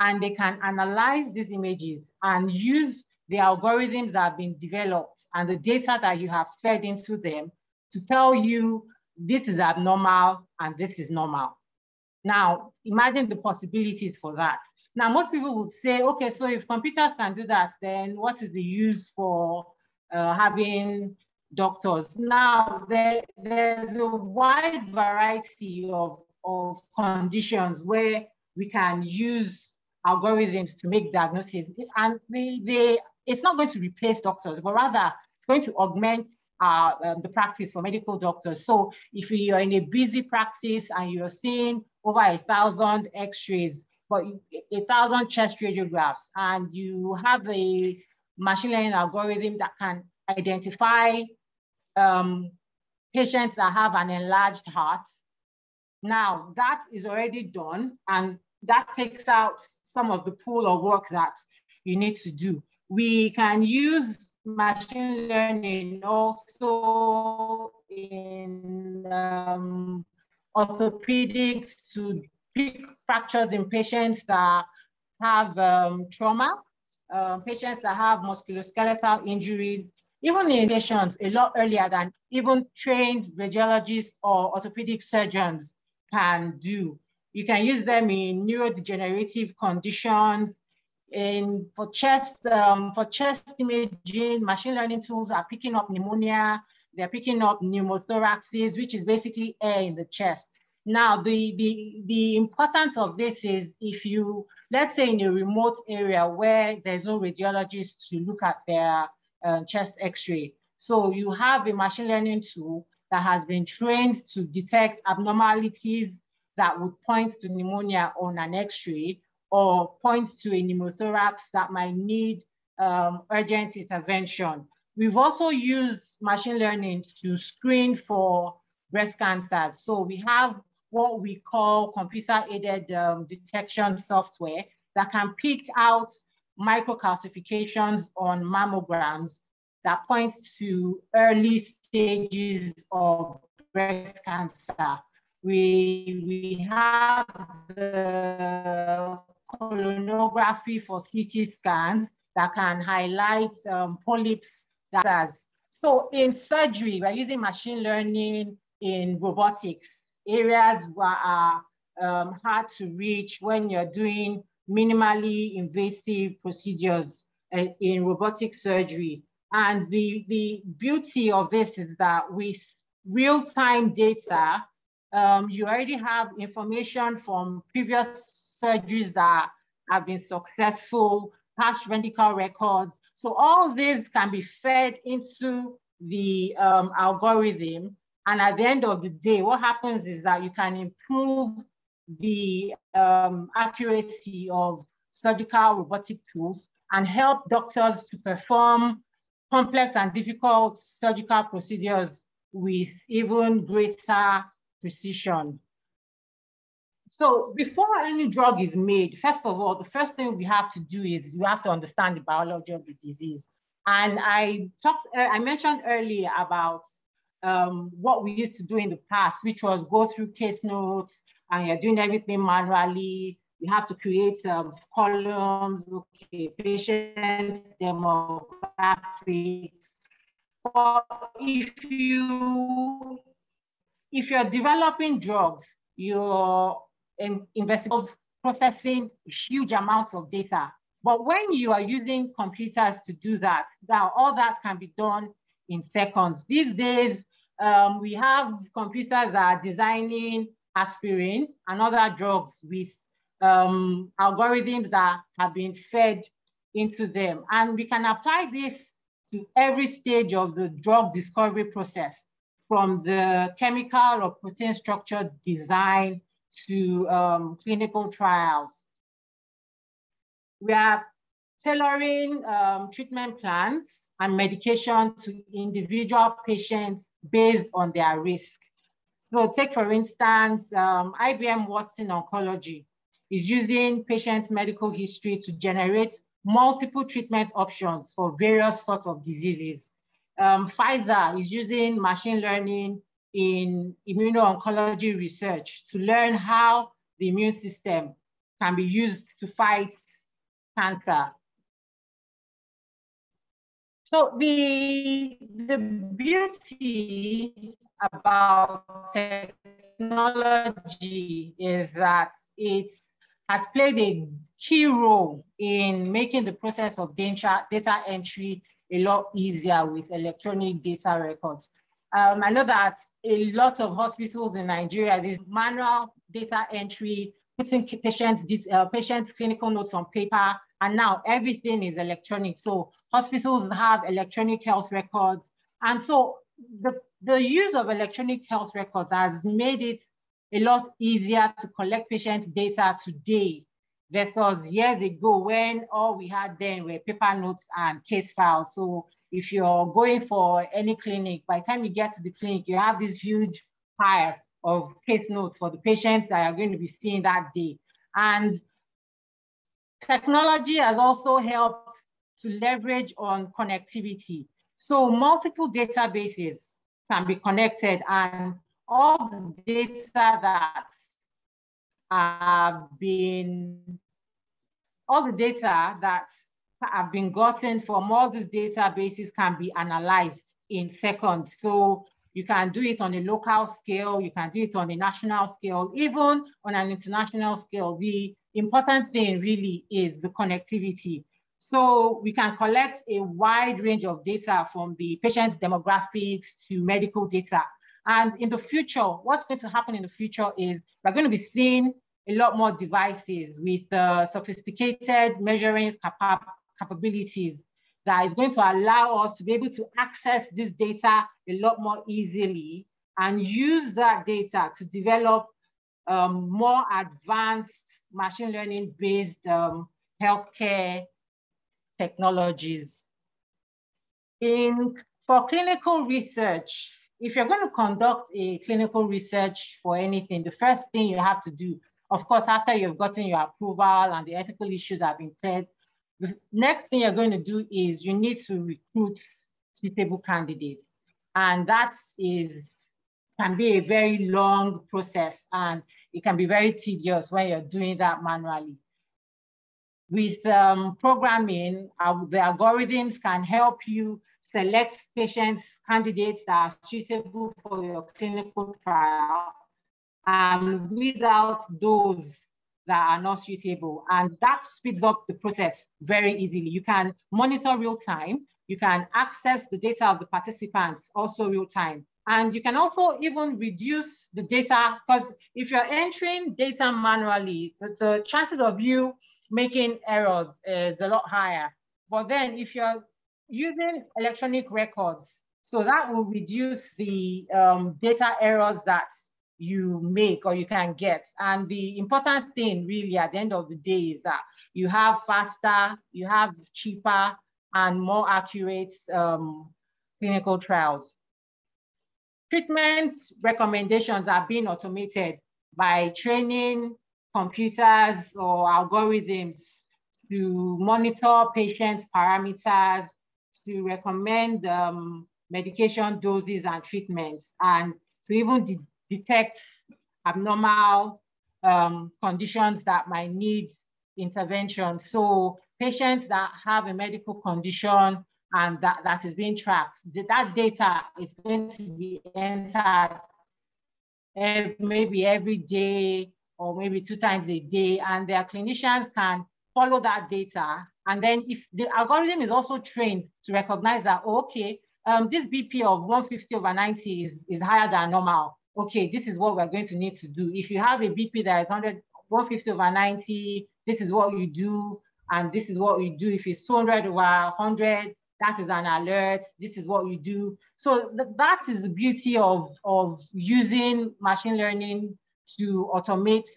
and they can analyze these images and use the algorithms that have been developed and the data that you have fed into them to tell you this is abnormal and this is normal. Now, imagine the possibilities for that. Now, most people would say, okay, so if computers can do that, then what is the use for having doctors? Now, there's a wide variety of conditions where we can use algorithms to make diagnoses. And it's not going to replace doctors, but rather it's going to augment the practice for medical doctors. So if you're in a busy practice and you're seeing over 1,000 X-rays, but 1,000 chest radiographs, and you have a machine learning algorithm that can identify patients that have an enlarged heart, now that is already done, and that takes out some of the pool of work that you need to do. We can use machine learning also in orthopedics to pick fractures in patients that have trauma, patients that have musculoskeletal injuries, even in patients a lot earlier than even trained radiologists or orthopedic surgeons can do. You can use them in neurodegenerative conditions. For chest imaging, machine learning tools are picking up pneumonia, they're picking up pneumothoraxes, which is basically air in the chest. Now, the importance of this is if you, let's say in a remote area where there's no radiologist to look at their chest x-ray. So you have a machine learning tool that has been trained to detect abnormalities that would point to pneumonia on an x-ray or point to a pneumothorax that might need urgent intervention. We've also used machine learning to screen for breast cancers. So we have what we call computer-aided detection software that can pick out microcalcifications on mammograms that point to early stages of breast cancer. We have the colonography for CT scans that can highlight polyps. So in surgery, we're using machine learning in robotics, areas that are hard to reach when you're doing minimally invasive procedures in robotic surgery. And the beauty of this is that with real-time data, you already have information from previous surgeries that have been successful, past medical records. So all this can be fed into the algorithm. And at the end of the day, what happens is that you can improve the accuracy of surgical robotic tools and help doctors to perform complex and difficult surgical procedures with even greater precision. So before any drug is made, first of all, the first thing we have to do is we have to understand the biology of the disease. And I mentioned earlier about what we used to do in the past, which was go through case notes and you're doing everything manually. You have to create columns, okay, patient demographics. But if you're developing drugs, you're investigating, processing huge amounts of data. But when you are using computers to do that, now all that can be done in seconds. These days, we have computers that are designing aspirin and other drugs with algorithms that have been fed into them. And we can apply this to every stage of the drug discovery process, from the chemical or protein structure design to clinical trials. We are tailoring treatment plans and medication to individual patients based on their risk. So take, for instance, IBM Watson Oncology is using patients' medical history to generate multiple treatment options for various sorts of diseases. Pfizer is using machine learning in immuno-oncology research to learn how the immune system can be used to fight cancer. So the beauty about technology is that it has played a key role in making the process of data entry a lot easier with electronic data records. I know that a lot of hospitals in Nigeria, there's manual data entry, putting patients' clinical notes on paper, and now everything is electronic. So hospitals have electronic health records. And so the use of electronic health records has made it a lot easier to collect patient data today versus years ago when all we had then were paper notes and case files. So if you're going for any clinic, by the time you get to the clinic, you have this huge pile of case notes for the patients that are going to be seeing that day. And technology has also helped to leverage on connectivity. So multiple databases can be connected, and all the data that have been gotten from all these databases can be analyzed in seconds. So you can do it on a local scale, you can do it on a national scale, even on an international scale. The important thing really is the connectivity. So we can collect a wide range of data from the patient's demographics to medical data. And in the future, what's going to happen in the future is we're going to be seeing a lot more devices with sophisticated measuring capabilities that is going to allow us to be able to access this data a lot more easily and use that data to develop more advanced machine learning based healthcare technologies. For clinical research, if you're going to conduct a clinical research for anything, the first thing you have to do, of course, after you've gotten your approval and the ethical issues have been cleared, the next thing you're going to do is you need to recruit suitable candidates. And that can be a very long process, and it can be very tedious when you're doing that manually. With programming, the algorithms can help you select patients, candidates that are suitable for your clinical trial, and weed out those that are not suitable. And that speeds up the process very easily. You can monitor real time. You can access the data of the participants also real time. And you can also even reduce the data, because if you're entering data manually, the chances of you making errors is a lot higher. But then if you're using electronic records, so that will reduce the data errors that you make or you can get. And the important thing really at the end of the day is that you have faster, you have cheaper and more accurate clinical trials. Treatment recommendations are being automated by training computers or algorithms to monitor patients' parameters, to recommend medication doses and treatments, and to even detect abnormal conditions that might need intervention. So patients that have a medical condition and that is being tracked, that data is going to be entered maybe every day or maybe 2 times a day, and their clinicians can follow that data. And then if the algorithm is also trained to recognize that, okay, this BP of 150/90 is higher than normal. Okay, this is what we're going to need to do. If you have a BP that is 150/90, this is what you do, and this is what you do. If it's 200/100, that is an alert. This is what we do. So that is the beauty of using machine learning to automate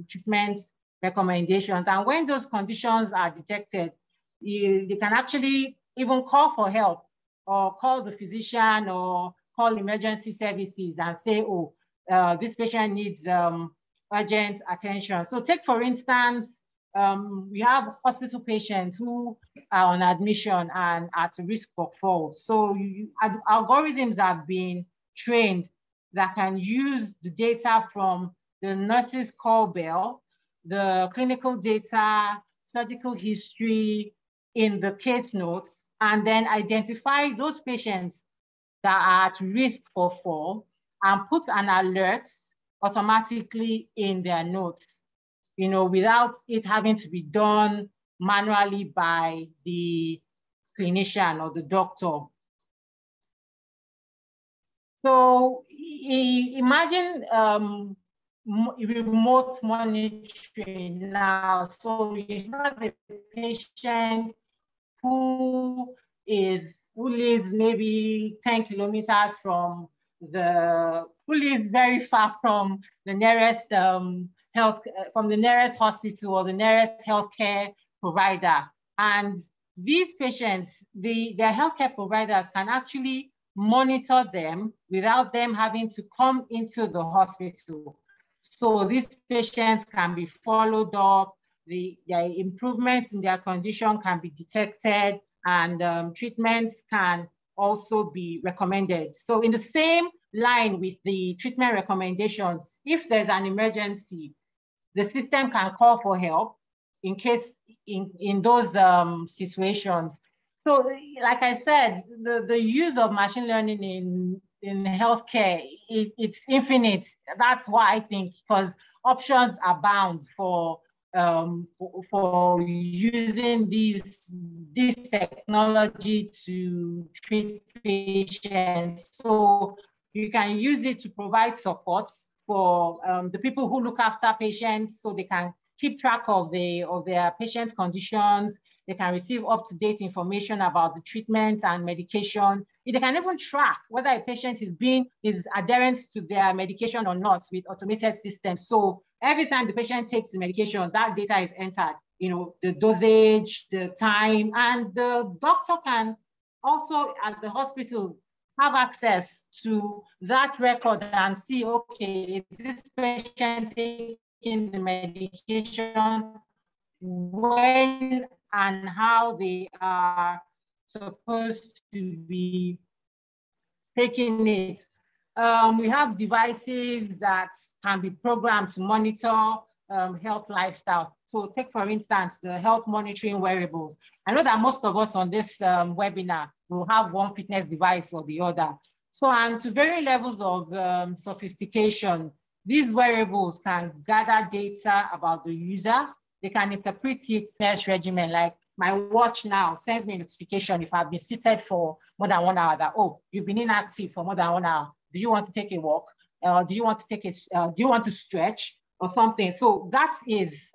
treatment recommendations. And when those conditions are detected, they can actually even call for help or call the physician or call emergency services and say, oh, this patient needs urgent attention. So take, for instance, we have hospital patients who are on admission and at risk for fall. So algorithms have been trained that can use the data from the nurse's call bell, the clinical data, surgical history in the case notes, and then identify those patients that are at risk for fall and put an alert automatically in their notes, you know, without it having to be done manually by the clinician or the doctor. So imagine remote monitoring now. So you have a patient who lives maybe 10 kilometers from who lives very far from the nearest from the nearest hospital or the nearest healthcare provider. And these patients, their healthcare providers can actually monitor them without them having to come into the hospital. So these patients can be followed up, their improvements in their condition can be detected, and treatments can also be recommended. So in the same line with the treatment recommendations, if there's an emergency, the system can call for help in case in those situations. So like I said, the use of machine learning in healthcare, it's infinite. That's why I think, because options abound for for using this technology to treat patients. So you can use it to provide support for the people who look after patients, so they can keep track of their patients' conditions. They can receive up-to-date information about the treatment and medication. They can even track whether a patient is adherent to their medication or not with automated systems. So every time the patient takes the medication, that data is entered, the dosage, the time, and the doctor can also at the hospital have access to that record and see, okay, is this patient taking the medication, when and how they are supposed to be taking it. We have devices that can be programmed to monitor health lifestyle. So take, for instance, the health monitoring wearables. I know that most of us on this webinar will have one fitness device or the other. So, and to varying levels of sophistication, these wearables can gather data about the user. They can interpret fitness regimen, like my watch now sends me a notification if I've been seated for more than 1 hour, that, oh, you've been inactive for more than 1 hour. Do you want to take a walk? Do you want to take do you want to stretch or something? So that is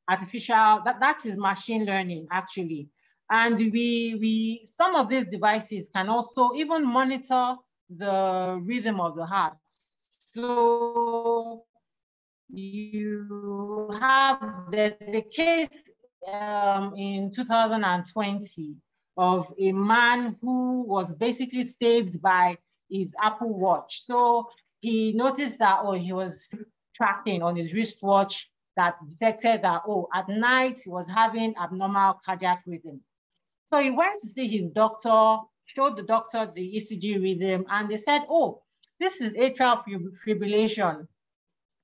artificial, that is machine learning actually. And some of these devices can also even monitor the rhythm of the heart. So you have the case in 2020 of a man who was basically saved by his Apple Watch. So he noticed that, oh, he was tracking on his wristwatch that detected that, oh, at night he was having abnormal cardiac rhythm. So he went to see his doctor, showed the doctor the ECG rhythm, and they said, oh, this is atrial fibrillation.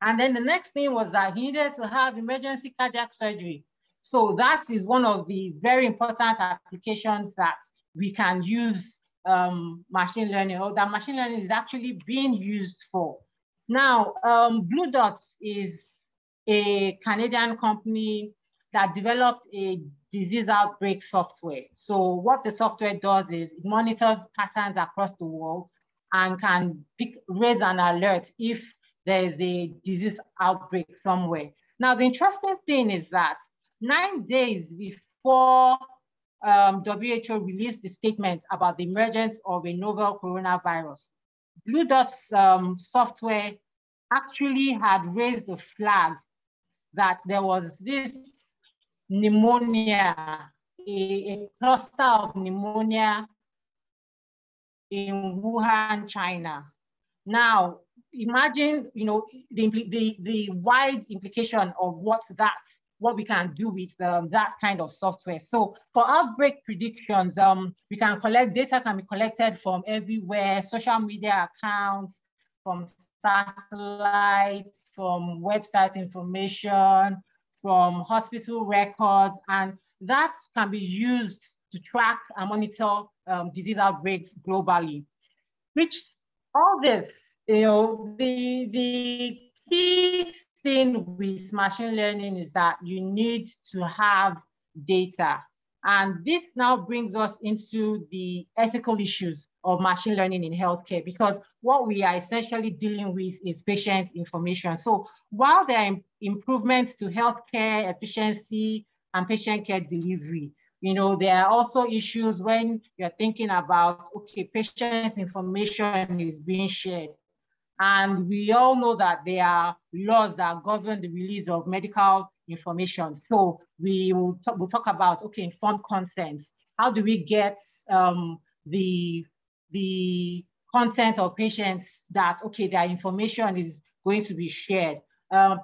And then the next thing was that he needed to have emergency cardiac surgery. So that is one of the very important applications that we can use machine learning, or that machine learning is actually being used for. Now, Blue Dots is a Canadian company that developed a disease outbreak software. So what the software does is it monitors patterns across the world and can raise an alert if there is a disease outbreak somewhere. Now, the interesting thing is that 9 days before WHO released the statement about the emergence of a novel coronavirus, Blue Dot's software actually had raised the flag that there was this pneumonia, a cluster of pneumonia in Wuhan, China. Now, imagine, the wide implication of what we can do with that kind of software. So for outbreak predictions, data can be collected from everywhere, social media accounts, from satellites, from website information, from hospital records, and that can be used to track and monitor disease outbreaks globally. Which all this, the key thing with machine learning is that you need to have data. And this now brings us into the ethical issues of machine learning in healthcare, because what we are essentially dealing with is patient information. So while there are improvements to healthcare efficiency and patient care delivery, there are also issues when you're thinking about, okay, patient information is being shared. And we all know that there are laws that govern the release of medical information. So we'll talk about, okay, informed consent. How do we get the consent of patients that, okay, their information is going to be shared?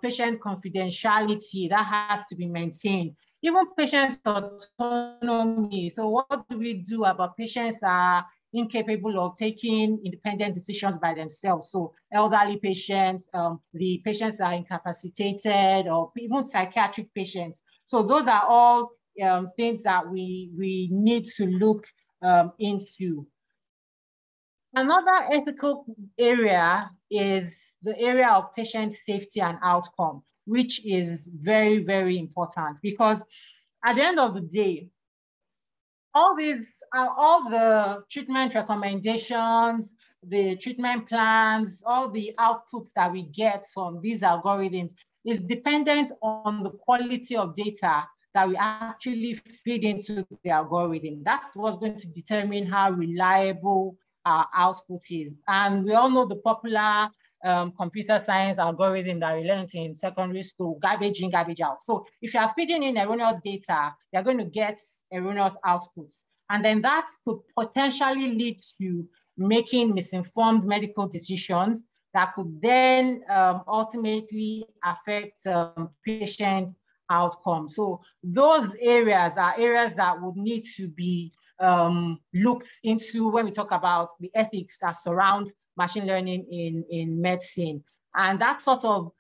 Patient confidentiality, that has to be maintained. Even patient autonomy. So what do we do about patients that are incapable of taking independent decisions by themselves? So elderly patients, the patients that are incapacitated, or even psychiatric patients. So those are all things that we need to look into. Another ethical area is the area of patient safety and outcome. which is very, very important, because at the end of the day, all the treatment recommendations, the treatment plans, all the outputs that we get from these algorithms is dependent on the quality of data that we actually feed into the algorithm. That's what's going to determine how reliable our output is. And we all know the popular computer science algorithm that we learned in secondary school, garbage in, garbage out. So if you are feeding in erroneous data, you're going to get erroneous outputs. And then that could potentially lead to making misinformed medical decisions that could then ultimately affect patient outcomes. So those areas are areas that would need to be looked into when we talk about the ethics that surround machine learning in medicine. And that sort of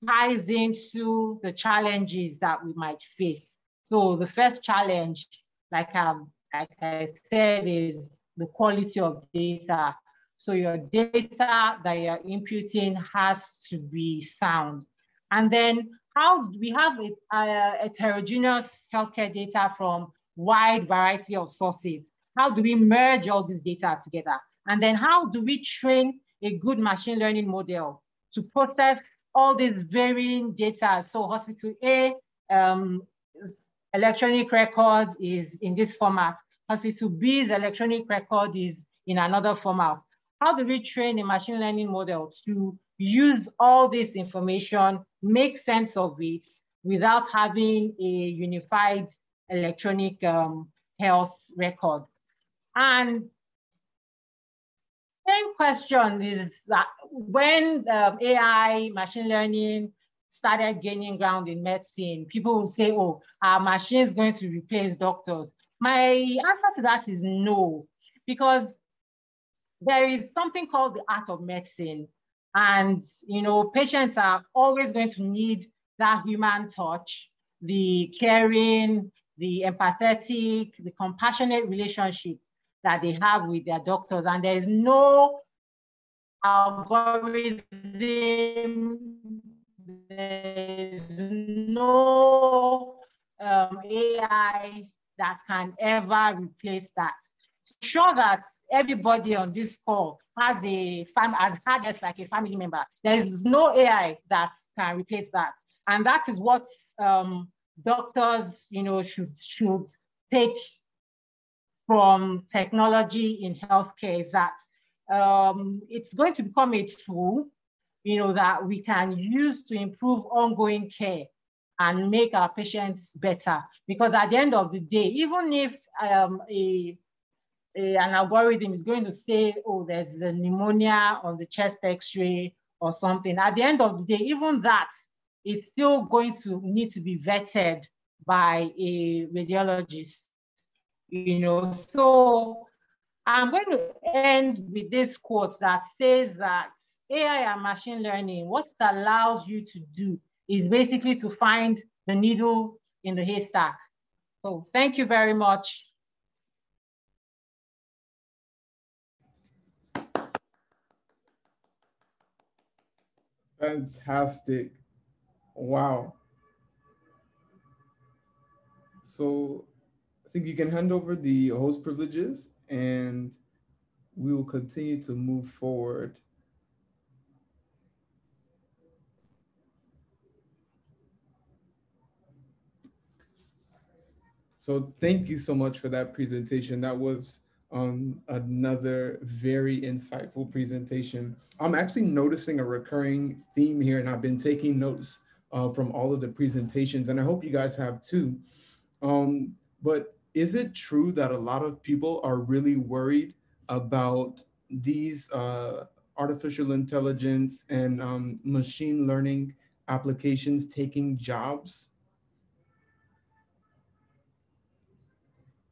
ties into the challenges that we might face. So the first challenge, like I said, is the quality of data. So your data that you're imputing has to be sound. And then how we have a heterogeneous healthcare data from wide variety of sources. How do we merge all this data together? And then how do we train a good machine learning model to process all these varying data? So hospital A, electronic record is in this format. Hospital B's electronic record is in another format. How do we train a machine learning model to use all this information, make sense of it without having a unified electronic health record? And same question is that when AI, machine learning started gaining ground in medicine, people will say, oh, are machines going to replace doctors? My answer to that is no, because there is something called the art of medicine. And, patients are always going to need that human touch, the caring, the empathetic, the compassionate relationship that they have with their doctors. And there is no algorithm, there's no AI that can ever replace that. Sure that everybody on this call has had us like a family member. There is no AI that can replace that. And that is what doctors, should take from technology in healthcare, is that it's going to become a tool, that we can use to improve ongoing care and make our patients better. Because at the end of the day, even if an algorithm is going to say, oh, there's a pneumonia on the chest x-ray or something, at the end of the day, even that is still going to need to be vetted by a radiologist. So I'm going to end with this quote that says that AI and machine learning, what it allows you to do is basically to find the needle in the haystack. So thank you very much. Fantastic. Wow. So I think you can hand over the host privileges and we will continue to move forward. So thank you so much for that presentation. That was another very insightful presentation. I'm actually noticing a recurring theme here, and I've been taking notes from all of the presentations, and I hope you guys have too. But is it true that a lot of people are really worried about these artificial intelligence and machine learning applications taking jobs?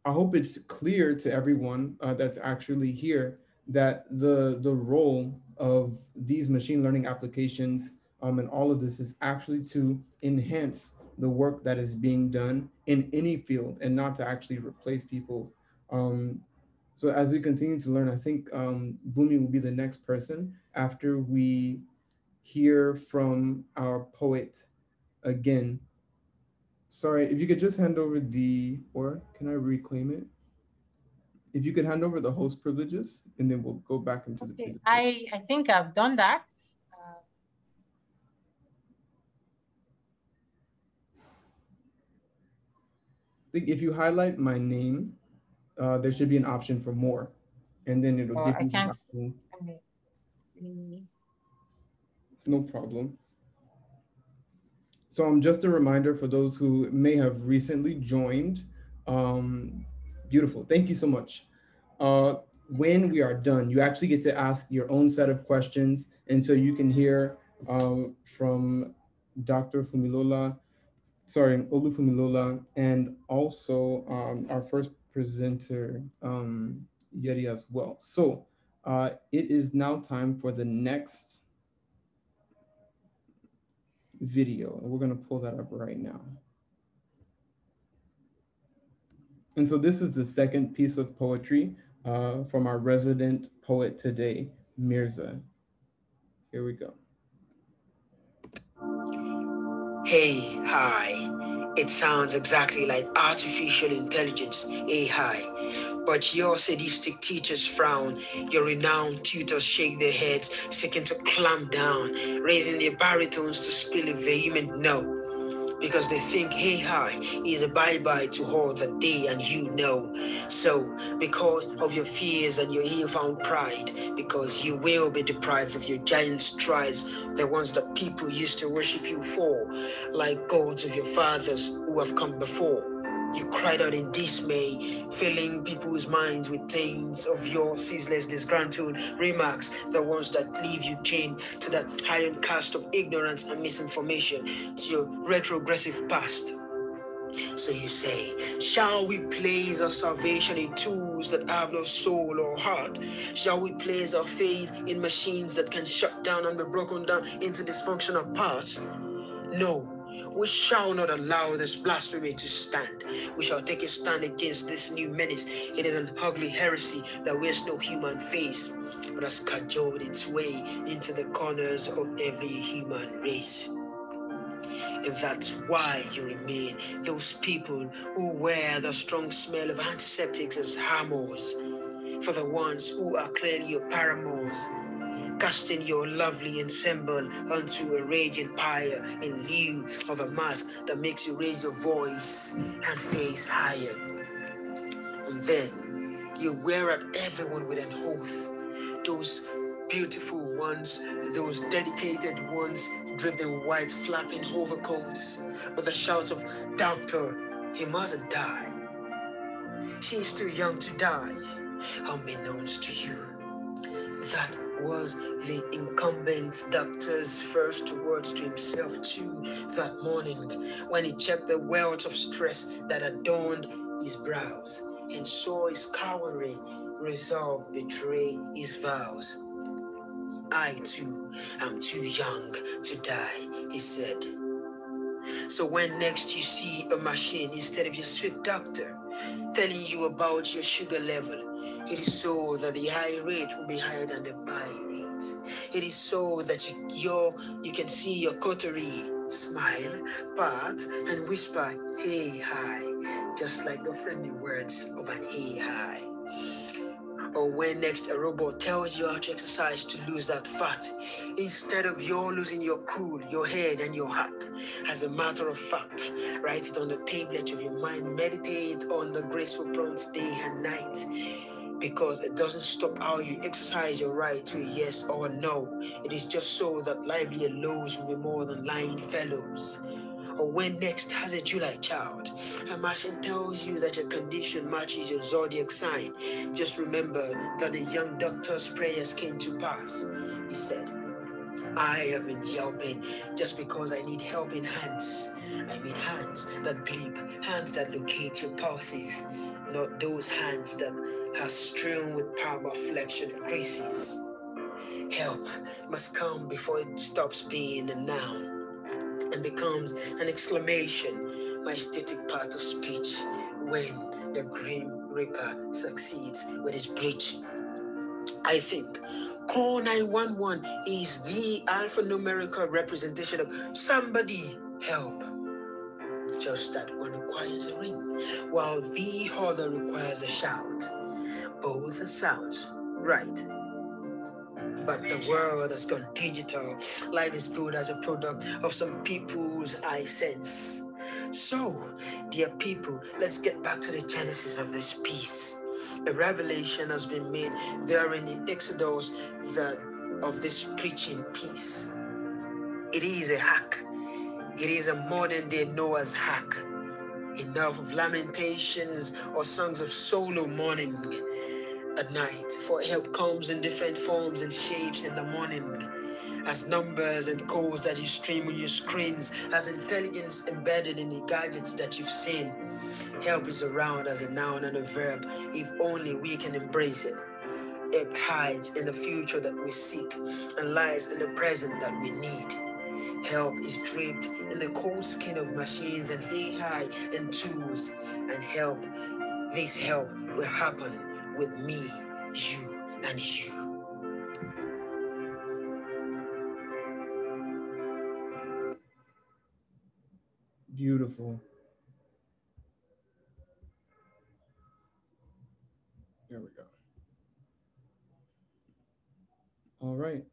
I hope it's clear to everyone that's actually here that the role of these machine learning applications and all of this is actually to enhance the work that is being done in any field and not to actually replace people. So as we continue to learn, I think Bumi will be the next person after we hear from our poet again, sorry, if you could just hand over or can I reclaim it? If you could hand over the host privileges, and then we'll go back into the Okay, presentation. I think I've done that. I think if you highlight my name, there should be an option for more, and then it'll Or give I you the can't. option. Let me see. It's no problem. So just a reminder for those who may have recently joined. Um, Beautiful. Thank you so much. When we are done, you actually get to ask your own set of questions. And so you can hear from Dr. Olufunmilola, and also our first presenter, Yeri as well. So it is now time for the next video, and we're going to pull that up right now. And so this is the second piece of poetry from our resident poet today, Mirza. Here we go. Hey, hi. It sounds exactly like artificial intelligence, AI. But your sadistic teachers frown, your renowned tutors shake their heads, seeking to clamp down, raising their baritones to spill a vehement no. Because they think hey hi is a bye-bye to all that they and you know. So, because of your fears and your ill-found pride, because you will be deprived of your giant strides, the ones that people used to worship you for, like gods of your fathers who have come before. You cried out in dismay, filling people's minds with tales of your ceaseless disgruntled remarks, the ones that leave you chained to that iron cast of ignorance and misinformation, to your retrogressive past. So you say, shall we place our salvation in tools that have no soul or heart? Shall we place our faith in machines that can shut down and be broken down into dysfunctional parts? No, we shall not allow this blasphemy to stand. We shall take a stand against this new menace. It is an ugly heresy that wears no human face, but has cajoled its way into the corners of every human race. And that's why you remain those people who wear the strong smell of antiseptics as armors, for the ones who are clearly your paramours, casting your lovely ensemble onto a raging pyre in lieu of a mask that makes you raise your voice and face higher. And then you wear at everyone with an oath, those beautiful ones, those dedicated ones, draped in white flapping overcoats, with the shouts of, Doctor, he mustn't die. She's too young to die, unbeknownst to you. That was the incumbent doctor's first words to himself too that morning when he checked the welts of stress that adorned his brows and saw his cowardly resolve betray his vows. I too am too young to die, he said. So when next you see a machine instead of your sweet doctor telling you about your sugar level, it is so that the high rate will be higher than the buy rate. It is so that you can see your coterie smile, part, and whisper, hey, hi, just like the friendly words of an hey, hi. Or when next a robot tells you how to exercise to lose that fat, instead of your losing your cool, your head, and your heart. As a matter of fact, write it on the tablet of your mind, meditate on the graceful prompts day and night. Because it doesn't stop how you exercise your right to a yes or a no. It is just so that livelier lows will be more than lying fellows. Or when next has a July child, a machine tells you that your condition matches your zodiac sign. Just remember that the young doctor's prayers came to pass. He said, I have been yelping just because I need helping hands. I mean hands that bleep, hands that locate your pulses, not those hands that are strewn with palm flexion creases. Help must come before it stops being a noun and becomes an exclamation, my static part of speech, when the Grim Reaper succeeds with his breach. I think call 911 is the alphanumerical representation of somebody help. Just that one requires a ring, while the other requires a shout. Both sounds right. But the world has gone digital. Life is good as a product of some people's eye sense. So, dear people, let's get back to the genesis of this piece. A revelation has been made there in the Exodus that of this preaching piece. It is a hack. It is a modern day Noah's hack. Enough of lamentations or songs of solo mourning at night, for help comes in different forms and shapes in the morning, as numbers and codes that you stream on your screens, as intelligence embedded in the gadgets that you've seen. Help is around as a noun and a verb, if only we can embrace it. Help hides in the future that we seek and lies in the present that we need. Help is draped in the cold skin of machines and AI and tools, and help, this help will happen with me, you, and you. Beautiful. There we go. All right.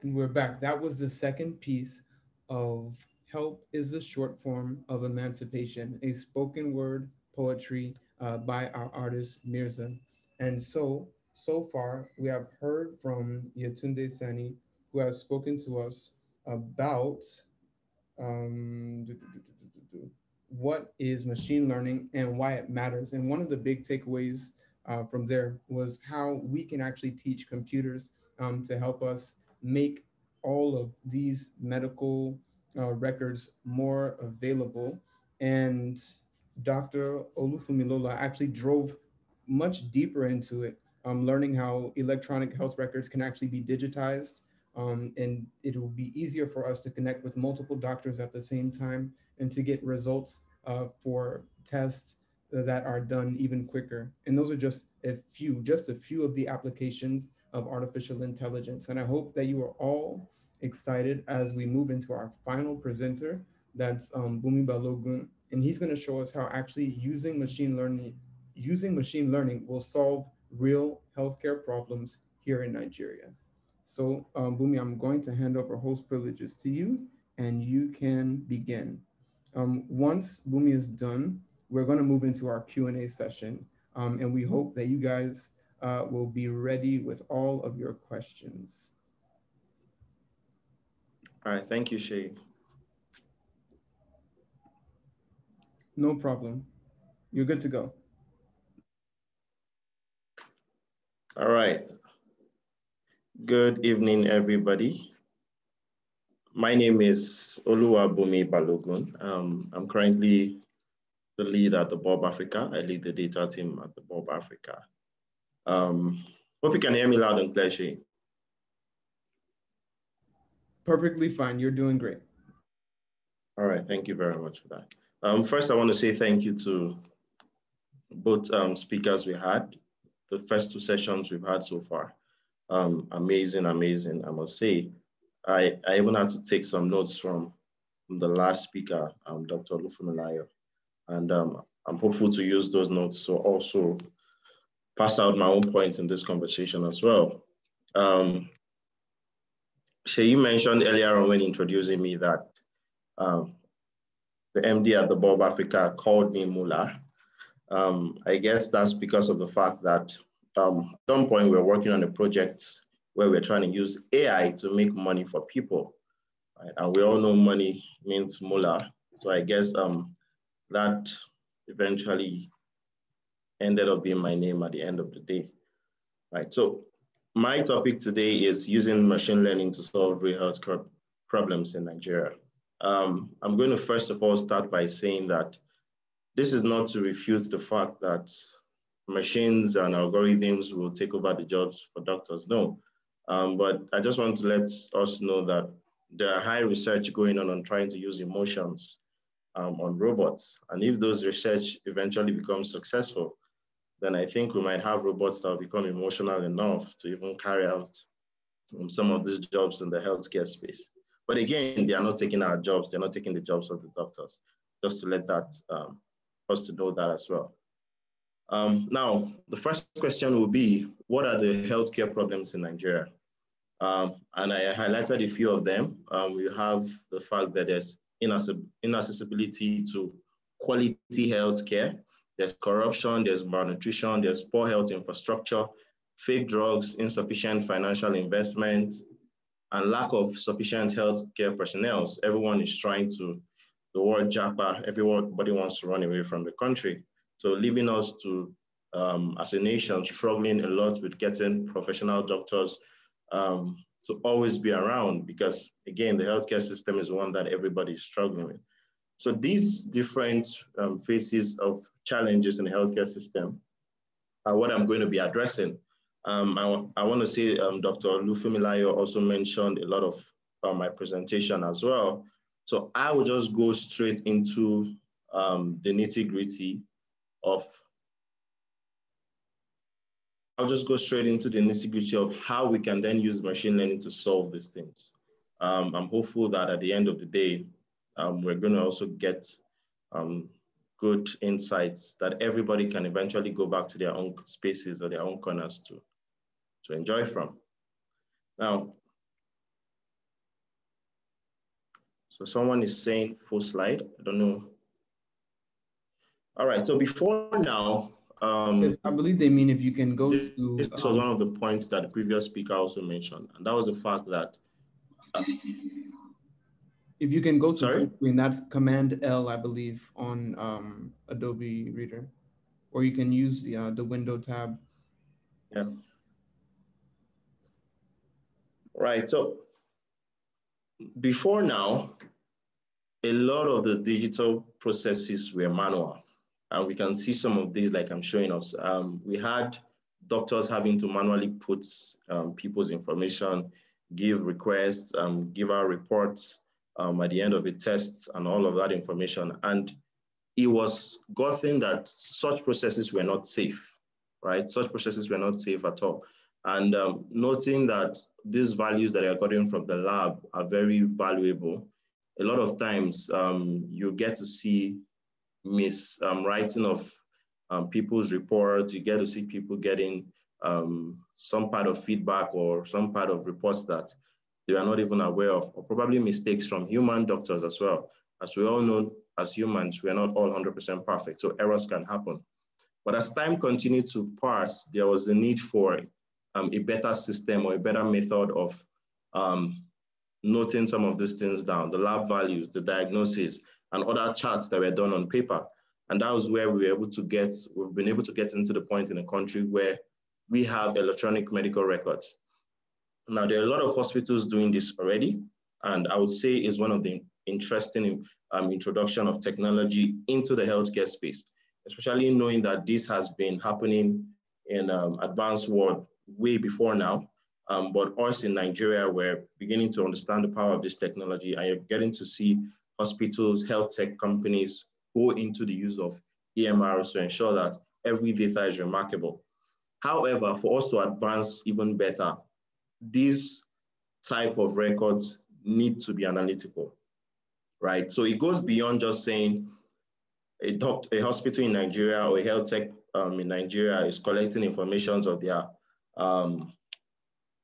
And we're back. That was the second piece of Help is the Short Form of Emancipation, a spoken word poetry by our artist Mirza. And so far, we have heard from Yetunde Sanni, who has spoken to us about what is machine learning and why it matters. And one of the big takeaways from there was how we can actually teach computers to help us make all of these medical records more available. And Dr. Olufunmilola actually drove much deeper into it, learning how electronic health records can actually be digitized, and it will be easier for us to connect with multiple doctors at the same time and to get results for tests that are done even quicker. And those are just a few of the applications of artificial intelligence. And I hope that you are all excited as we move into our final presenter. That's Bumi Balogun, and he's going to show us how actually using machine learning will solve real healthcare problems here in Nigeria. So, Bumi, I'm going to hand over host privileges to you, and you can begin. Once Bumi is done, we're going to move into our Q&A session, and we hope that you guys will be ready with all of your questions. All right, thank you, Shay. No problem. You're good to go. All right. Good evening, everybody. My name is Oluwabunmi Balogun. I'm currently the lead at the Bob Africa. I lead the data team at the Bob Africa. Hope you can hear me loud and clear, Shay. Perfectly fine. You're doing great. All right. Thank you very much for that. First, I want to say thank you to both speakers we had. The first two sessions we've had so far. Amazing, I must say. I even had to take some notes from the last speaker, Dr. Olufunmilola, and I'm hopeful to use those notes to also pass out my own point in this conversation as well. Sheyi mentioned earlier on when introducing me that the MD at the Bob Africa called me Mullah. I guess that's because of the fact that at some point we're working on a project where we're trying to use AI to make money for people. Right? And we all know money means mullah. So I guess that eventually ended up being my name at the end of the day. Right. So my topic today is using machine learning to solve real health problems in Nigeria. I'm going to first of all start by saying that this is not to refute the fact that machines and algorithms will take over the jobs for doctors, no. But I just want to let us know that there are high research going on trying to use emotions on robots. And if those research eventually becomes successful, then I think we might have robots that will become emotional enough to even carry out some of these jobs in the healthcare space. But again, they are not taking our jobs. They're not taking the jobs of the doctors. Just to let that, us to know that as well. Now, the first question will be, what are the healthcare problems in Nigeria? And I highlighted a few of them. We have the fact that there's inaccessibility to quality healthcare. There's corruption, there's malnutrition, there's poor health infrastructure, fake drugs, insufficient financial investment, and lack of sufficient healthcare personnel. Everyone is trying to, the word japa, everybody wants to run away from the country. So leaving us to, as a nation, struggling a lot with getting professional doctors to always be around, because again, the healthcare system is one that everybody is struggling with. So these different phases of challenges in the healthcare system are what I'm going to be addressing. I want to say Dr. Olufunmilola also mentioned a lot of my presentation as well. So I will just go straight into the nitty-gritty of how we can then use machine learning to solve these things. I'm hopeful that at the end of the day, we're going to also get good insights that everybody can eventually go back to their own spaces or their own corners to enjoy from. Now, so someone is saying full slide, I don't know. All right, so before now, yes, I believe they mean if you can go this to... This was one of the points that the previous speaker also mentioned, and that was the fact that... if you can go to Sorry? full screen, that's Command L, I believe, on Adobe Reader. Or you can use the window tab. Yeah. Right, so before now, a lot of the digital processes were manual. And we can see some of these like I'm showing us. We had doctors having to manually put people's information, give requests, give out reports at the end of the tests and all of that information. And it was gotten that such processes were not safe, right? Such processes were not safe at all. And noting that these values that are gotten from the lab are very valuable, a lot of times you get to see writing of people's reports. You get to see people getting some part of feedback or some part of reports that they are not even aware of, or probably mistakes from human doctors as well. As we all know, as humans, we are not all 100% perfect, so errors can happen. But as time continued to pass, there was a need for a better system or a better method of noting some of these things down, the lab values, the diagnosis, and other charts that were done on paper. And that was where we've been able to get into the point in the country where we have electronic medical records. Now, there are a lot of hospitals doing this already, and I would say is one of the interesting introduction of technology into the healthcare space, especially knowing that this has been happening in advanced world way before now. But us in Nigeria, we're beginning to understand the power of this technology, and you're getting to see hospitals, health tech companies go into the use of EMRs to ensure that every data is remarkable. However, for us to advance even better, these type of records need to be analytical, right? So it goes beyond just saying a hospital in Nigeria or a health tech in Nigeria is collecting information of their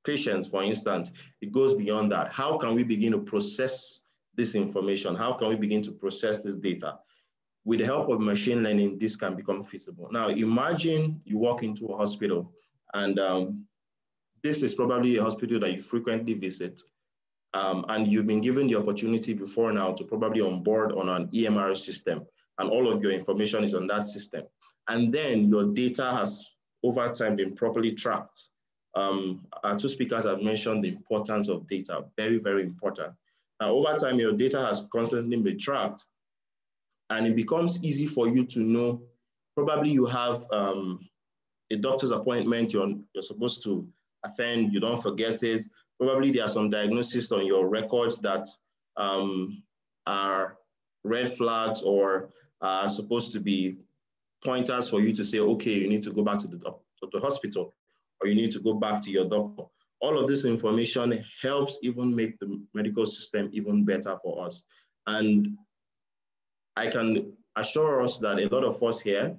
patients, for instance. It goes beyond that. How can we begin to process this information? How can we begin to process this data? With the help of machine learning, this can become feasible. Now, imagine you walk into a hospital and this is probably a hospital that you frequently visit, and you've been given the opportunity before now to probably onboard on an EMR system, and all of your information is on that system. And then your data has over time been properly tracked. Our two speakers have mentioned the importance of data, very, very important. Now, over time, your data has constantly been tracked, and it becomes easy for you to know, probably you have a doctor's appointment you're supposed to attend, you don't forget it. Probably there are some diagnoses on your records that are red flags or are supposed to be pointers for you to say, okay, you need to go back to the hospital, or you need to go back to your doctor. All of this information helps even make the medical system even better for us. And I can assure us that a lot of us here,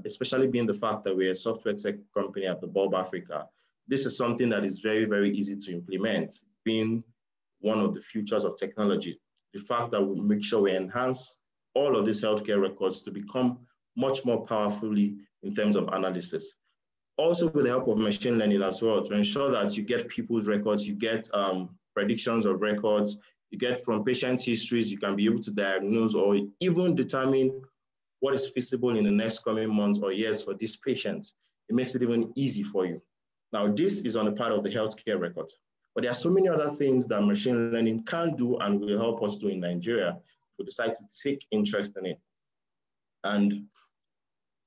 especially being the fact that we're a software tech company at the Bulb Africa, this is something that is very, very easy to implement, being one of the futures of technology. The fact that we make sure we enhance all of these healthcare records to become much more powerfully in terms of analysis. Also with the help of machine learning as well, to ensure that you get people's records, you get predictions of records, you get from patients' histories, you can be able to diagnose or even determine what is feasible in the next coming months or years for these patients. It makes it even easy for you. Now, this is on the part of the healthcare record, but there are so many other things that machine learning can do and will help us do in Nigeria if we decide to take interest in it. And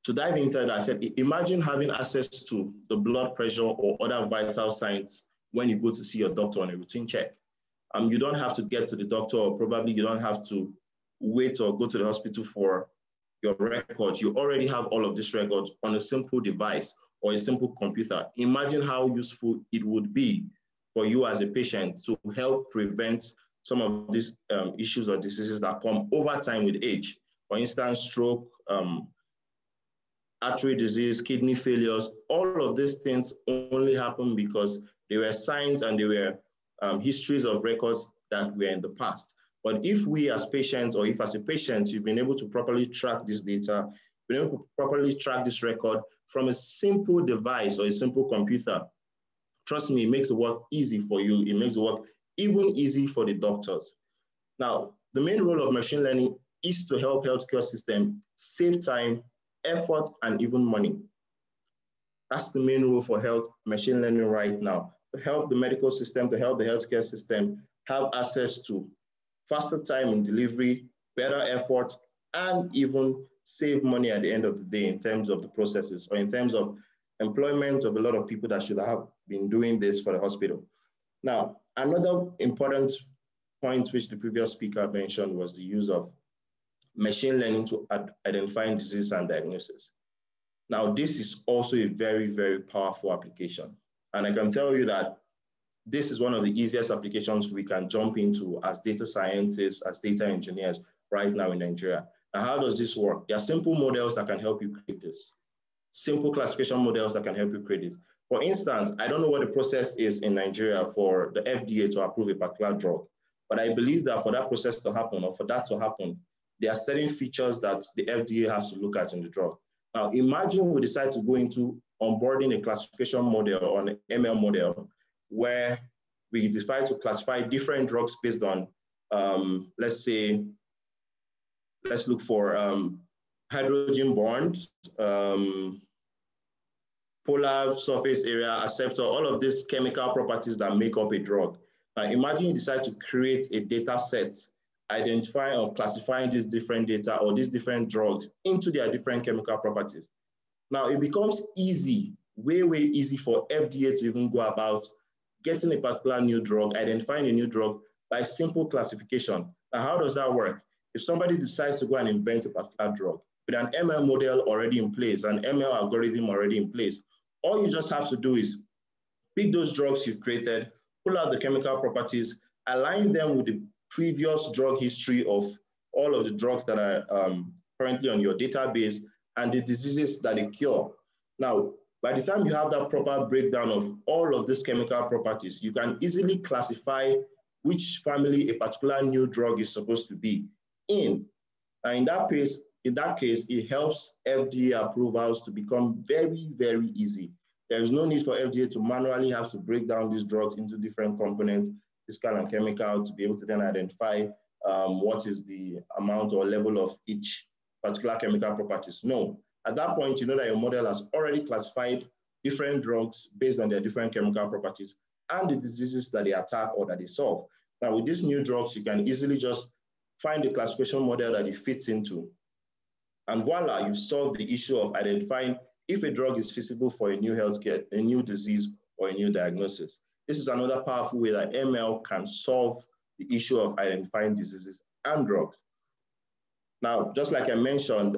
to dive into that, I said, imagine having access to the blood pressure or other vital signs when you go to see your doctor on a routine check. You don't have to get to the doctor, or probably you don't have to wait or go to the hospital for your records. You already have all of these records on a simple device or a simple computer. Imagine how useful it would be for you as a patient to help prevent some of these issues or diseases that come over time with age. For instance, stroke, artery disease, kidney failures, all of these things only happen because they were signs and they were histories of records that were in the past. But if we as patients, or if as a patient, you've been able to properly track this data, been able to properly track this record from a simple device or a simple computer, trust me, it makes the work easy for you. It makes the work even easy for the doctors. Now, the main role of machine learning is to help healthcare system save time, effort, and even money. That's the main role for health machine learning right now, to help the medical system, to help the healthcare system have access to faster time in delivery, better effort, and even save money at the end of the day in terms of the processes or in terms of employment of a lot of people that should have been doing this for the hospital. Now, another important point which the previous speaker mentioned was the use of machine learning to identify disease and diagnosis. Now, this is also a very, very powerful application. And I can tell you that this is one of the easiest applications we can jump into as data scientists, as data engineers right now in Nigeria. And how does this work? There are simple models that can help you create this. Simple classification models that can help you create this. For instance, I don't know what the process is in Nigeria for the FDA to approve a particular drug, but I believe that for that process to happen, or for that to happen, there are certain features that the FDA has to look at in the drug. Now, imagine we decide to go into onboarding a classification model or an ML model where we decide to classify different drugs based on, let's look for hydrogen bonds, polar surface area, acceptor, all of these chemical properties that make up a drug. Now, imagine you decide to create a data set identifying or classifying these different data or these different drugs into their different chemical properties. Now, it becomes easy, way, way easy for FDA to even go about getting a particular new drug, identifying a new drug by simple classification. Now, how does that work? If somebody decides to go and invent a particular drug with an ML model already in place, an ML algorithm already in place, all you just have to do is pick those drugs you've created, pull out the chemical properties, align them with the previous drug history of all of the drugs that are currently on your database and the diseases that they cure. Now, by the time you have that proper breakdown of all of these chemical properties, you can easily classify which family a particular new drug is supposed to be in. And in that case, it helps FDA approvals to become very, very easy. There is no need for FDA to manually have to break down these drugs into different components, physical and chemical, to be able to then identify what is the amount or level of each particular chemical properties. No, at that point, you know that your model has already classified different drugs based on their different chemical properties and the diseases that they attack or that they solve. Now, with these new drugs, you can easily just find the classification model that it fits into. And voila, you've solved the issue of identifying if a drug is feasible for a new healthcare, a new disease, or a new diagnosis. This is another powerful way that ML can solve the issue of identifying diseases and drugs. Now, just like I mentioned,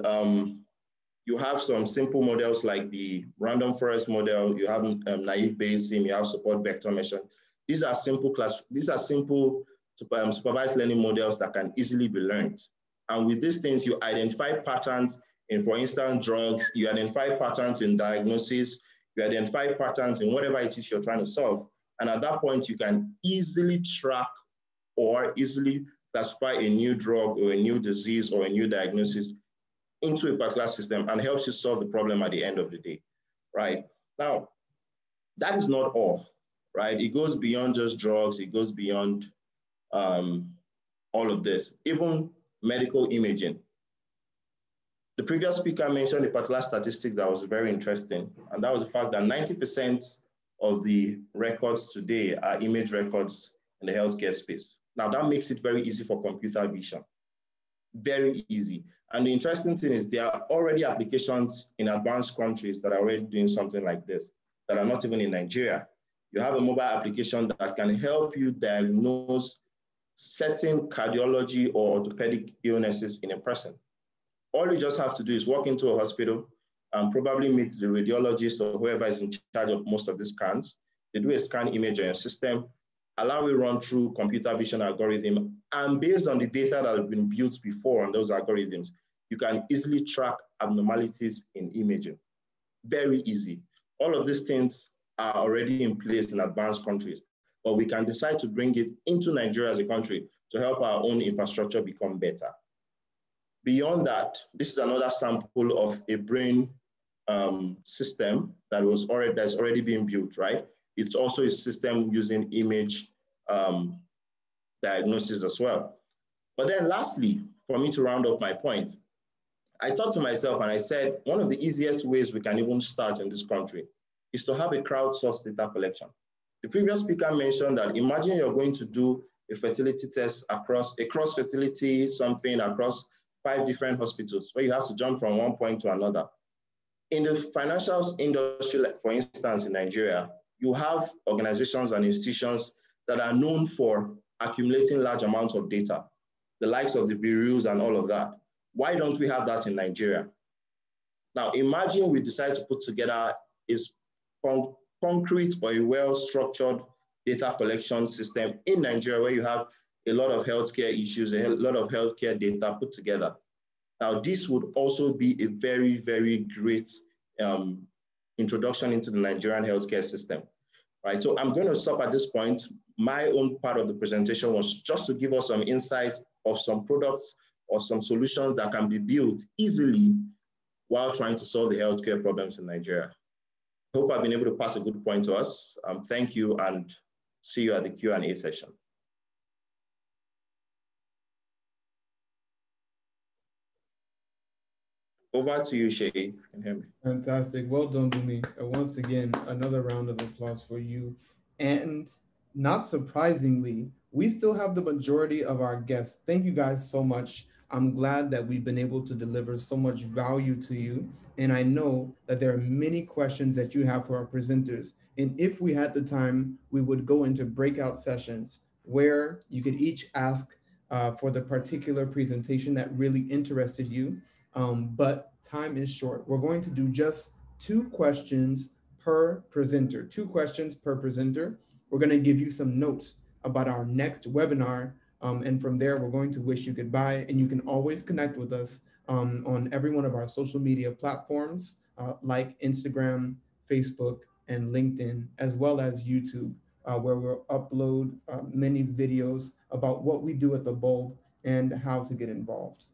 You have some simple models like the random forest model, you have naive Bayesian, you have support vector measure. These are simple supervised learning models that can easily be learned. And with these things, you identify patterns in, for instance, drugs, you identify patterns in diagnosis, you identify patterns in whatever it is you're trying to solve. And at that point, you can easily track or easily classify a new drug or a new disease or a new diagnosis into a particular system and helps you solve the problem at the end of the day, right? Now, that is not all, right? It goes beyond just drugs. It goes beyond all of this, even medical imaging. The previous speaker mentioned a particular statistic that was very interesting, and that was the fact that 90% of the records today are image records in the healthcare space. Now, that makes it very easy for computer vision. Very easy. And the interesting thing is there are already applications in advanced countries that are already doing something like this, that are not even in Nigeria. You have a mobile application that can help you diagnose certain cardiology or orthopedic illnesses in a person. All you just have to do is walk into a hospital and probably meet the radiologist or whoever is in charge of most of the scans. They do a scan image on your system, allow it run through computer vision algorithm, and based on the data that have been built before on those algorithms, you can easily track abnormalities in imaging. Very easy. All of these things are already in place in advanced countries, but we can decide to bring it into Nigeria as a country to help our own infrastructure become better. Beyond that, this is another sample of a brain system that's already being built, right? It's also a system using image diagnosis as well. But then lastly, for me to round up my point, I thought to myself and I said, one of the easiest ways we can even start in this country is to have a crowdsourced data collection. The previous speaker mentioned that imagine you're going to do a fertility test across a cross-fertility something across 5 different hospitals where you have to jump from one point to another. In the financial industry, like for instance, in Nigeria, you have organizations and institutions that are known for accumulating large amounts of data, the likes of the bureaus and all of that. Why don't we have that in Nigeria? Now, imagine we decide to put together a concrete or a well-structured data collection system in Nigeria where you have a lot of healthcare issues, a lot of healthcare data put together. Now, this would also be a very, very great introduction into the Nigerian healthcare system, right? So I'm going to stop at this point. My own part of the presentation was just to give us some insight of some products or some solutions that can be built easily while trying to solve the healthcare problems in Nigeria. I hope I've been able to pass a good point to us. Thank you and see you at the Q&A session. Over to you, Shay. You can hear me. Fantastic. Well done, Bumi. Once again, another round of applause for you. And not surprisingly, we still have the majority of our guests. Thank you guys so much. I'm glad that we've been able to deliver so much value to you. And I know that there are many questions that you have for our presenters. And if we had the time, we would go into breakout sessions where you could each ask for the particular presentation that really interested you. But time is short. We're going to do just 2 questions per presenter, 2 questions per presenter. We're going to give you some notes about our next webinar. And from there, we're going to wish you goodbye. And you can always connect with us on every one of our social media platforms like Instagram, Facebook, and LinkedIn, as well as YouTube, where we'll upload many videos about what we do at the Bulb and how to get involved.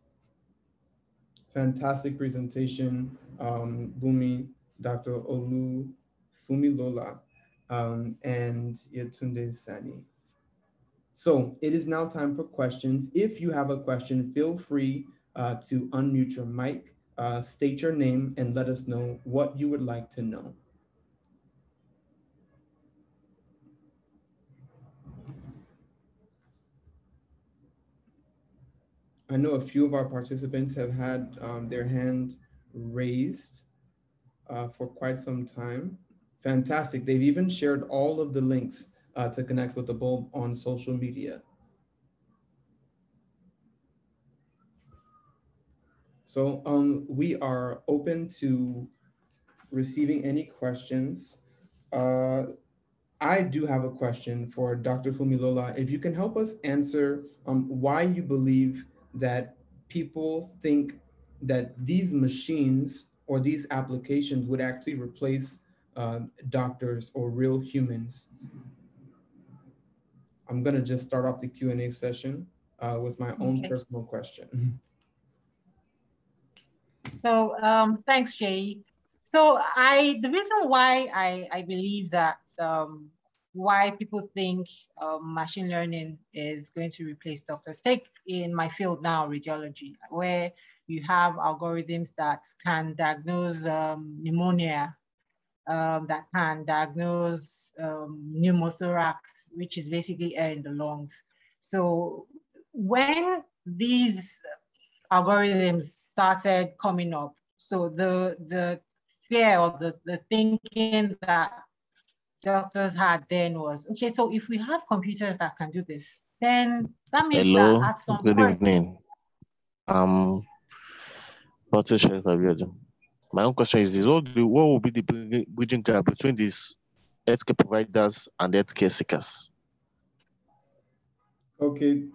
Fantastic presentation, Bumi, Dr. Olufunmilola, and Yetunde Sanni. So it is now time for questions. If you have a question, feel free to unmute your mic, state your name, and let us know what you would like to know. I know a few of our participants have had their hand raised for quite some time. Fantastic. They've even shared all of the links to connect with the Bulb on social media. So we are open to receiving any questions. Uh, I do have a question for Dr. Fumilola. If you can help us answer why you believe that people think that these machines or these applications would actually replace doctors or real humans. I'm gonna just start off the Q&A session with my own Okay. personal question. So thanks, Jay. So the reason why I believe that why people think machine learning is going to replace doctors. Take in my field now, radiology, where you have algorithms that can diagnose pneumonia, that can diagnose pneumothorax, which is basically air in the lungs. So when these algorithms started coming up, so the fear or the thinking that doctors had then was, okay, so if we have computers that can do this, then that means that Hello, at some good point, evening. My own question is what will be the bridging gap between these healthcare providers and healthcare seekers? Okay,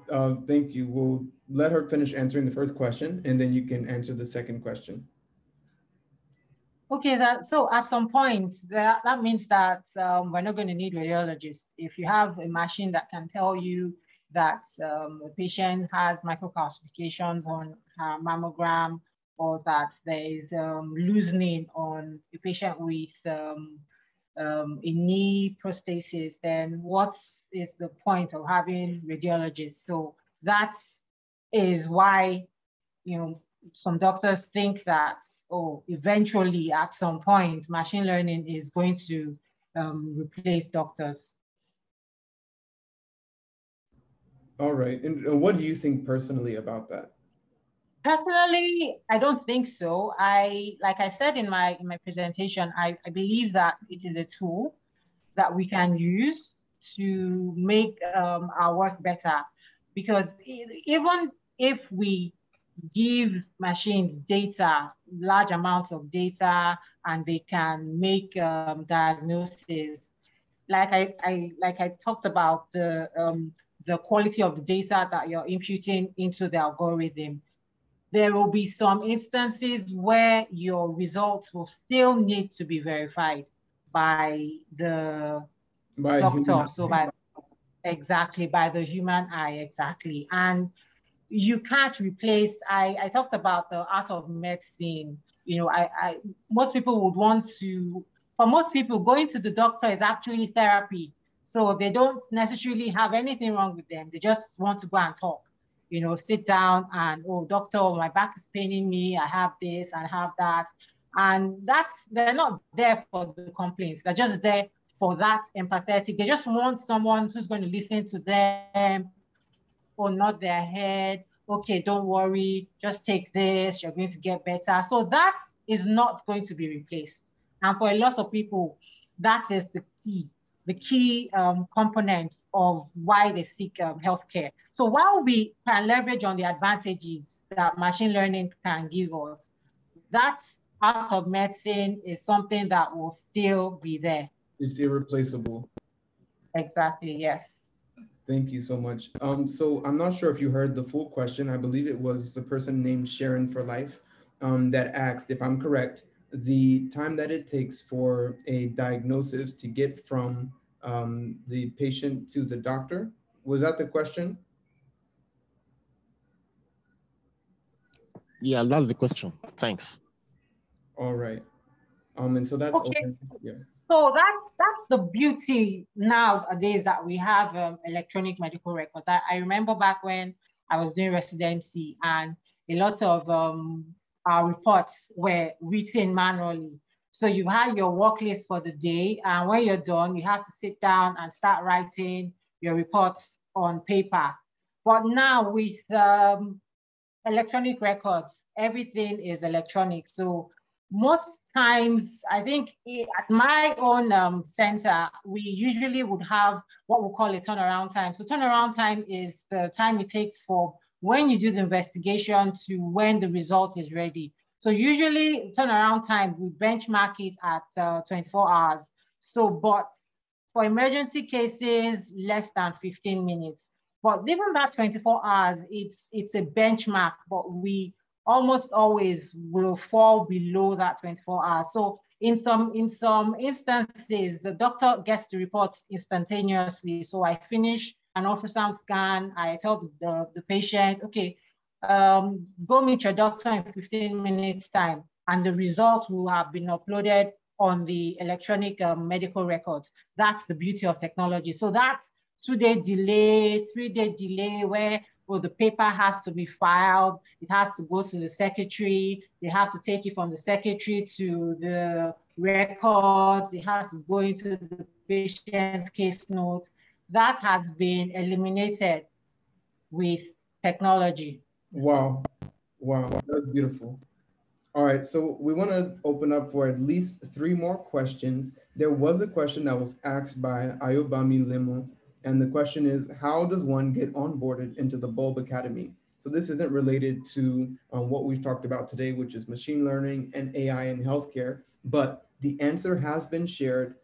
thank you. We'll let her finish answering the first question, and then you can answer the second question. okay, so at some point, that means that we're not going to need radiologists. If you have a machine that can tell you that a patient has microcalcifications on her mammogram, or that there is loosening on a patient with a knee prosthesis, then what is the point of having radiologists? So that is why, you know, some doctors think that, oh, eventually at some point, machine learning is going to replace doctors. All right, and what do you think personally about that? Personally, I don't think so. Like I said in my presentation, I believe that it is a tool that we can use to make our work better. Because even if we give machines data, large amounts of data, and they can make diagnoses, like I talked about the quality of the data that you're imputing into the algorithm. There will be some instances where your results will still need to be verified by the doctor. So exactly, by the human eye, exactly. And you can't replace, I talked about the art of medicine. You know, most people would want to, for most people, going to the doctor is actually therapy. So they don't necessarily have anything wrong with them. They just want to go and talk, you know, sit down and, oh, doctor, my back is paining me. I have this, I have that. And they're not there for the complaints. They're just there for that empathetic. They just want someone who's going to listen to them or nod their head. Okay, don't worry, just take this, you're going to get better. So that is not going to be replaced. And for a lot of people, that is the key components of why they seek healthcare. So while we can leverage on the advantages that machine learning can give us, that part of medicine is something that will still be there. It's irreplaceable. Exactly, yes. Thank you so much. So I'm not sure if you heard the full question. I believe it was the person named Sharon for Life that asked, if I'm correct, the time that it takes for a diagnosis to get from the patient to the doctor. Was that the question? Yeah, that's the question. Thanks. All right. And so that's okay. open. Yeah. So that's the beauty nowadays that we have electronic medical records. I remember back when I was doing residency and a lot of our reports were written manually. So you had your work list for the day, and when you're done, you have to sit down and start writing your reports on paper. But now with electronic records, everything is electronic. So most times, I think at my own center, we usually would have what we call a turnaround time. So turnaround time is the time it takes for when you do the investigation to when the result is ready. So usually turnaround time, we benchmark it at 24 hours. So, but for emergency cases, less than 15 minutes. But even that 24 hours, it's a benchmark, but we almost always will fall below that 24 hours. So in some instances, the doctor gets the report instantaneously. So I finish an ultrasound scan, I tell the patient, okay, go meet your doctor in 15 minutes time, and the results will have been uploaded on the electronic medical records. That's the beauty of technology. So that 2-day delay, 3-day delay where the paper has to be filed, it has to go to the secretary, they have to take it from the secretary to the records, it has to go into the patient's case note. That has been eliminated with technology. Wow. Wow. That's beautiful. All right, so we want to open up for at least 3 more questions. There was a question that was asked by Ayobami Limo, and the question is, how does one get onboarded into the Bulb Academy? So this isn't related to what we've talked about today, which is machine learning and AI in healthcare, but the answer has been shared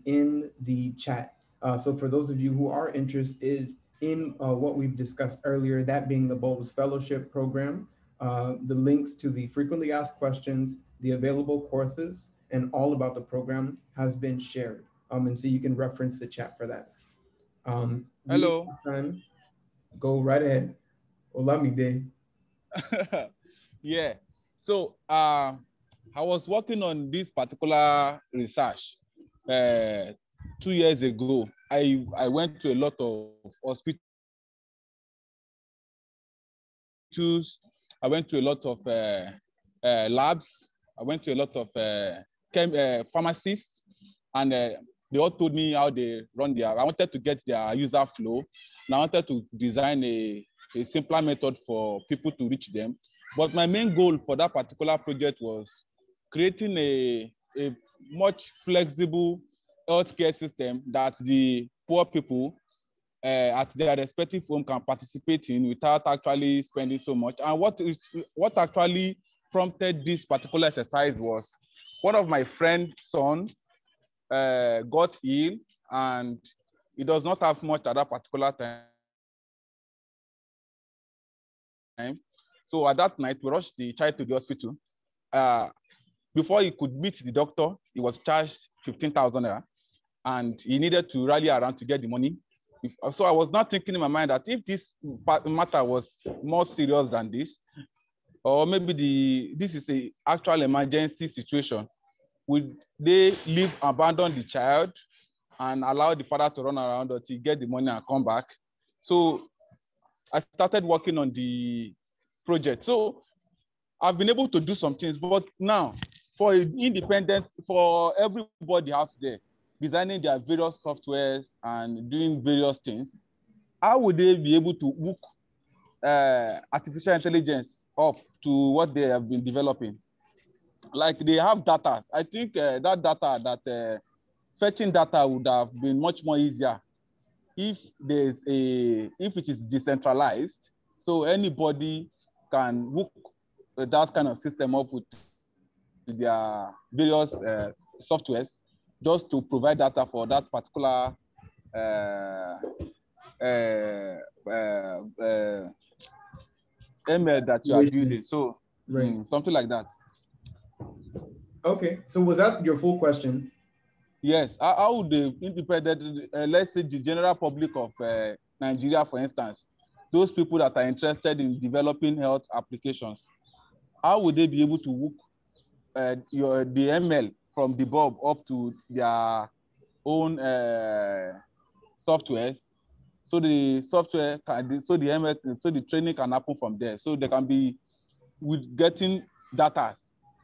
in the chat. So for those of you who are interested in what we've discussed earlier, that being the Bulbs Fellowship Program, the links to the frequently asked questions, the available courses, and all about the program has been shared. And so you can reference the chat for that. Hello. Time. Go right ahead. Olamide. Yeah. So I was working on this particular research 2 years ago. I went to a lot of hospitals. I went to a lot of labs. I went to a lot of pharmacists, and they all told me how they run their. I wanted to get their user flow, and I wanted to design a simpler method for people to reach them. But my main goal for that particular project was creating a much flexible healthcare system that the poor people at their respective home can participate in without actually spending so much. And what actually prompted this particular exercise was one of my friend's son got ill, and he does not have much at that particular time. So at that night, we rushed the child to the hospital. Before he could meet the doctor, he was charged 15,000 naira, and he needed to rally around to get the money. So I was not thinking in my mind that if this matter was more serious than this, or maybe this is an actual emergency situation, would they abandon the child and allow the father to run around until he get the money and come back? So I started working on the project. So I've been able to do some things, but now for independence, for everybody out there, designing their various softwares and doing various things, how would they be able to hook artificial intelligence up to what they have been developing? Like they have data. I think fetching data would have been much more easier if it is decentralized, so anybody can hook that kind of system up with their various softwares just to provide data for that particular ML that you are building. So something like that. Okay, so was that your full question? Yes. How would the independent, let's say the general public of Nigeria, for instance, those people that are interested in developing health applications, how would they be able to hook the ML from the bulb up to their own softwares, so the software can, so the ML, so the training can happen from there, so they can be with getting data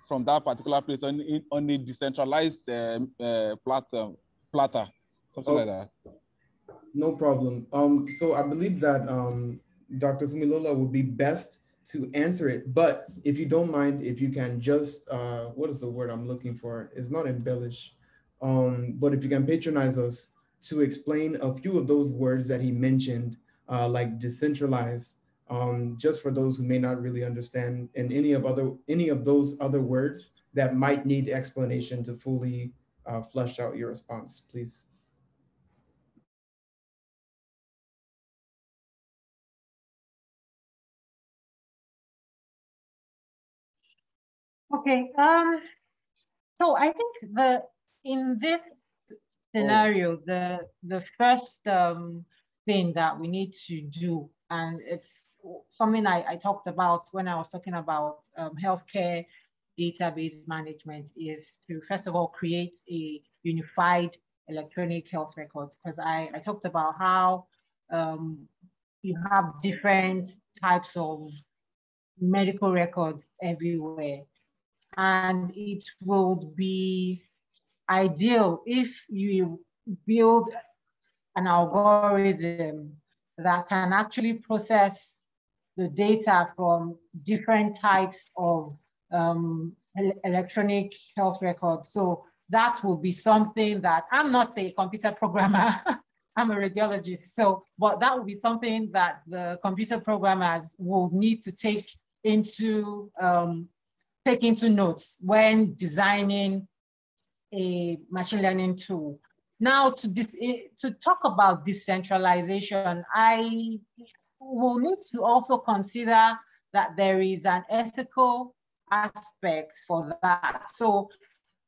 from that particular place on a decentralized platter, something like that. No problem. So I believe that Dr. Fumilola would be best to answer it, but if you don't mind, if you can just, what is the word I'm looking for? It's not embellish, but if you can patronize us to explain a few of those words that he mentioned, like decentralized, just for those who may not really understand, and any of those other words that might need explanation to fully flesh out your response, please. Okay. So I think in this scenario, the first thing that we need to do, and it's something I talked about when I was talking about healthcare database management, is to first of all create a unified electronic health records, because I talked about how you have different types of medical records everywhere, and it would be ideal if you build an algorithm that can actually process the data from different types of electronic health records. So that will be something that, I'm not a computer programmer, I'm a radiologist, but that will be something that the computer programmers will need to take into notes when designing a machine learning tool. Now, to talk about decentralization, I will need to also consider that there is an ethical aspect for that. So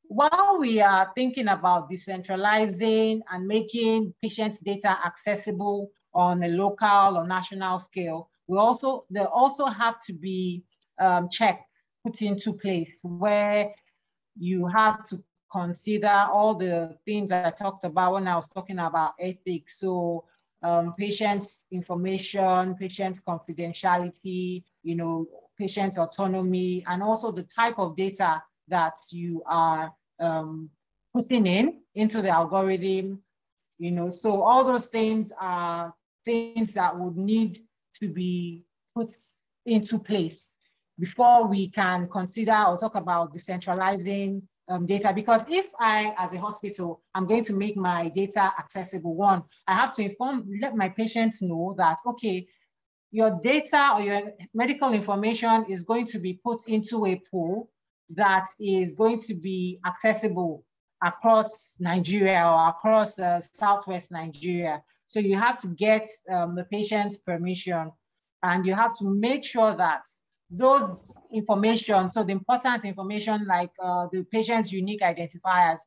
while we are thinking about decentralizing and making patients' data accessible on a local or national scale, there also have to be checks put into place where you have to consider all the things that I talked about when I was talking about ethics. So patients' information, patient confidentiality, patient autonomy, and also the type of data that you are putting into the algorithm. So all those things are things that would need to be put into place before we can consider or talk about decentralizing data. Because if I, as a hospital, I'm going to make my data accessible, one, I have to let my patients know that, okay, your data or your medical information is going to be put into a pool that is going to be accessible across Nigeria or across Southwest Nigeria. So you have to get the patient's permission, and you have to make sure that those information, so the important information like the patient's unique identifiers,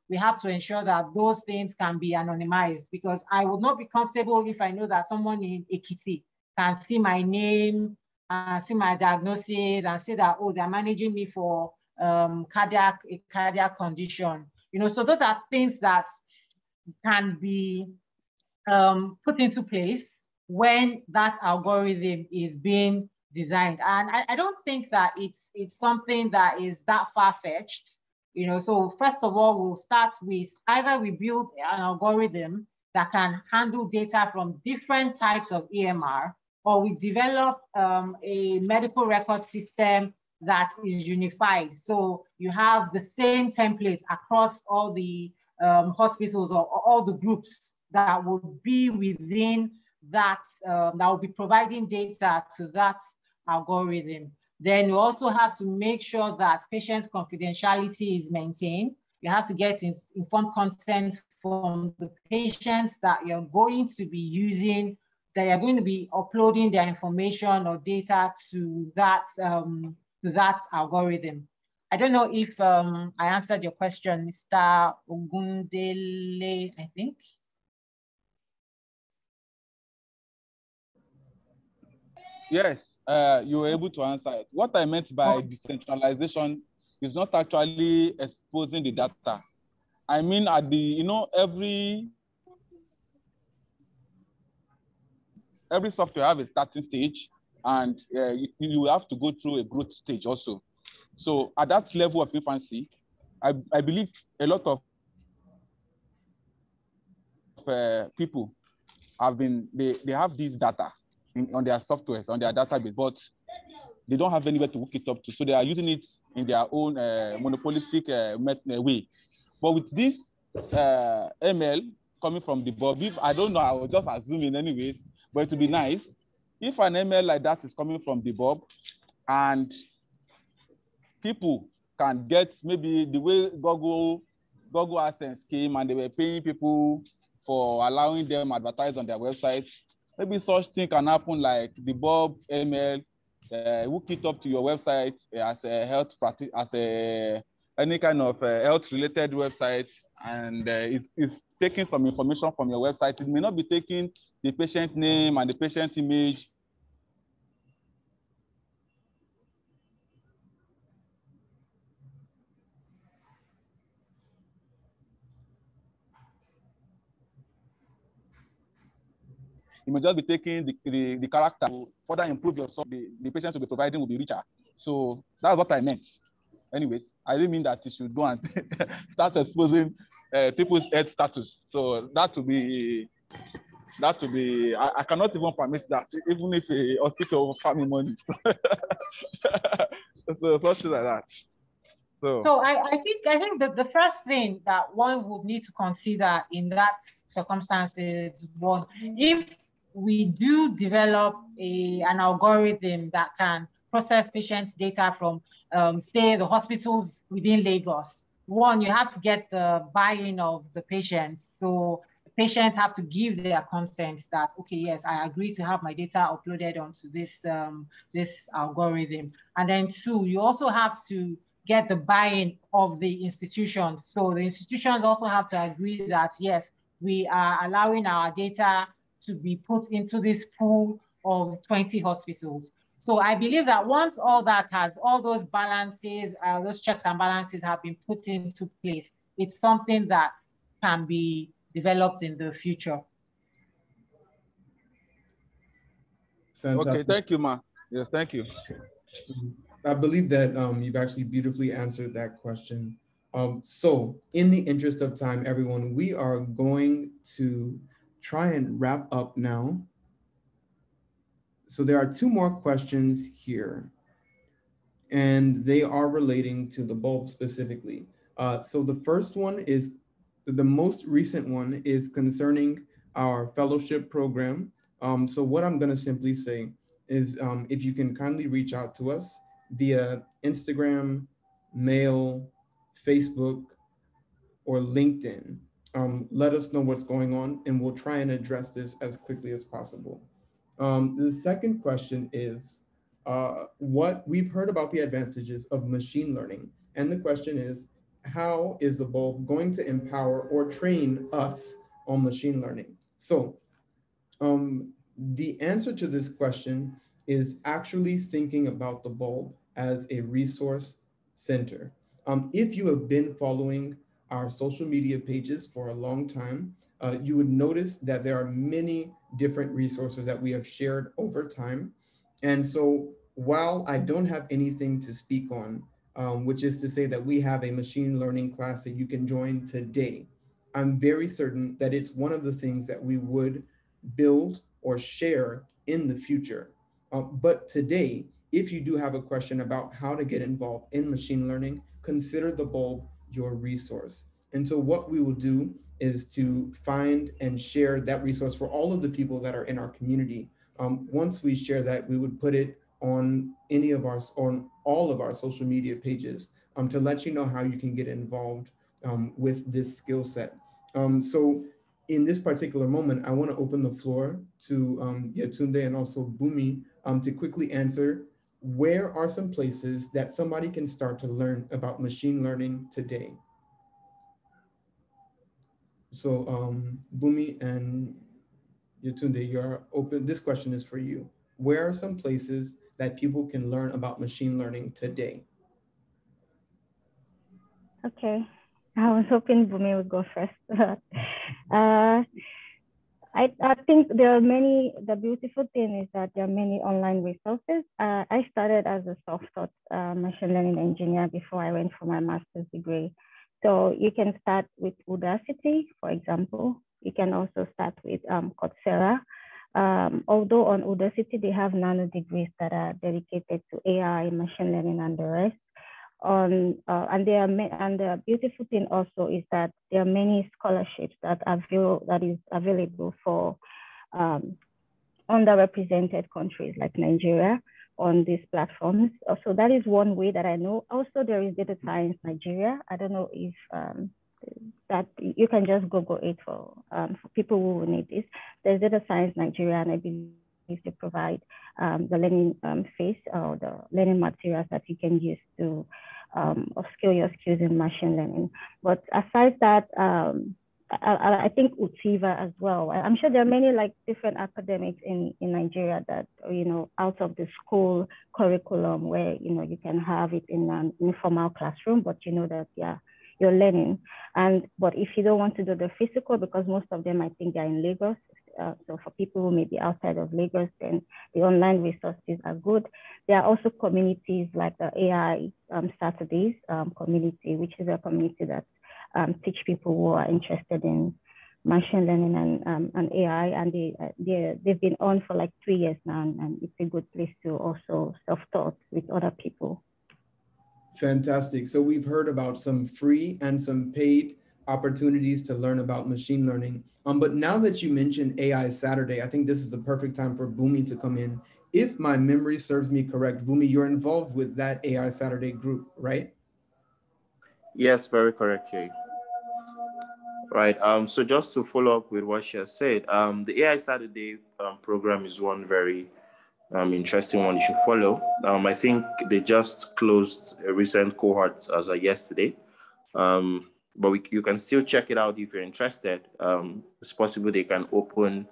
we have to ensure that those things can be anonymized, because I would not be comfortable if I know that someone in Ekiti can see my name, see my diagnosis, and say that, oh, they're managing me for a cardiac condition. So those are things that can be put into place when that algorithm is being designed. And I don't think that it's something that is that far-fetched. So first of all, we'll start with either we build an algorithm that can handle data from different types of EMR, or we develop a medical record system that is unified. So you have the same templates across all the hospitals or all the groups that will be within that, that will be providing data to that algorithm. Then you also have to make sure that patient's confidentiality is maintained. You have to get informed consent from the patients that you're going to be using, that you're going to be uploading their information or data to that algorithm. I don't know if I answered your question, Mr. Ogundele, I think. Yes, you were able to answer it. What I meant by decentralization is not actually exposing the data. I mean, at the, every software have a starting stage, and you have to go through a growth stage also. So at that level of infancy, I believe a lot of people have been, they have this data on their softwares, on their database, but they don't have anywhere to hook it up to. So they are using it in their own monopolistic way. But with this ML coming from the above, I don't know, I will just assume in anyways, but it would be nice if an ML like that is coming from the Bob, and people can get maybe the way Google AdSense came and they were paying people for allowing them advertise on their website, maybe such thing can happen like the Bob ML hook it up to your website as a health practice, as a any kind of health related website, and it's taking some information from your website. It may not be taking the patient name and the patient image. You may just be taking the character to further improve your the patient will be providing will be richer. So that's what I meant. Anyways, I didn't mean that you should go and start exposing people's health status. So that to be, I cannot even permit that, even if a hospital offer me money. So something like that. So I think that the first thing that one would need to consider in that circumstance is, one, if we do develop an algorithm that can process patients' data from, say, the hospitals within Lagos, one, you have to get the buy-in of the patients. So patients have to give their consent that, okay, yes, I agree to have my data uploaded onto this, this algorithm. And then two, you also have to get the buy-in of the institutions. So the institutions also have to agree that, yes, we are allowing our data to be put into this pool of 20 hospitals. So I believe that once all that has, all those balances, those checks and balances have been put into place, it's something that can be developed in the future. Fantastic. Okay, thank you, Ma. Yes, thank you. I believe that you've actually beautifully answered that question. So in the interest of time, everyone, we are going to try and wrap up now. So there are two more questions here, and they are relating to the bulb specifically. So the first one is, the most recent one is concerning our fellowship program. So what I'm gonna simply say is, if you can kindly reach out to us via Instagram, mail, Facebook, or LinkedIn. Let us know what's going on, and we'll try and address this as quickly as possible. The second question is, what we've heard about the advantages of machine learning. And the question is, how is the bulb going to empower or train us on machine learning? So the answer to this question is actually thinking about the bulb as a resource center. If you have been following our social media pages for a long time, you would notice that there are many different resources that we have shared over time. And so while I don't have anything to speak on, which is to say that we have a machine learning class that you can join today, I'm very certain that it's one of the things that we would build or share in the future. But today, if you do have a question about how to get involved in machine learning, consider the bulb your resource. And so what we will do is to find and share that resource for all of the people that are in our community. Once we share that, we would put it on on all of our social media pages to let you know how you can get involved with this skill set. So in this particular moment, I want to open the floor to Yetunde and also Bumi to quickly answer, where are some places that somebody can start to learn about machine learning today? So Bumi and Yetunde, you're open. This question is for you. Where are some places that people can learn about machine learning today? Okay, I was hoping Bumi would go first. I think there are many, the beautiful thing is that there are many online resources. I started as a self-taught machine learning engineer before I went for my master's degree. So you can start with Udacity, for example. You can also start with Coursera. Although on Udacity, they have nano degrees that are dedicated to AI, machine learning, and the rest. And the beautiful thing also is that there are many scholarships that is available for underrepresented countries like Nigeria on these platforms. So that is one way that I know. Also, there is Data Science Nigeria. I don't know if that you can just Google it for people who will need this. There's Data Science Nigeria, and I believe to provide the learning phase or the learning materials that you can use to upskill your skills in machine learning. But aside that, I think Utiva as well. I'm sure there are many like different academics in Nigeria that, you know, out of the school curriculum where, you know, you can have it in an informal classroom, but you know that, yeah, you're learning. But if you don't want to do the physical, because most of them, I think they're in Lagos. So for people who may be outside of Lagos, then the online resources are good. There are also communities like the AI Saturdays community, which is a community that teach people who are interested in machine learning and AI, and they've been on for like 3 years now, and it's a good place to also self-taught with other people. Fantastic. So we've heard about some free and some paid opportunities to learn about machine learning. But now that you mentioned AI Saturday, I think this is the perfect time for Bumi to come in. If my memory serves me correct, Bumi, you're involved with that AI Saturday group, right? Yes, very correct, Jay. Right. So just to follow up with what she has said, the AI Saturday program is one very interesting one you should follow. I think they just closed a recent cohort as of yesterday. But you can still check it out if you're interested. It's possible they can open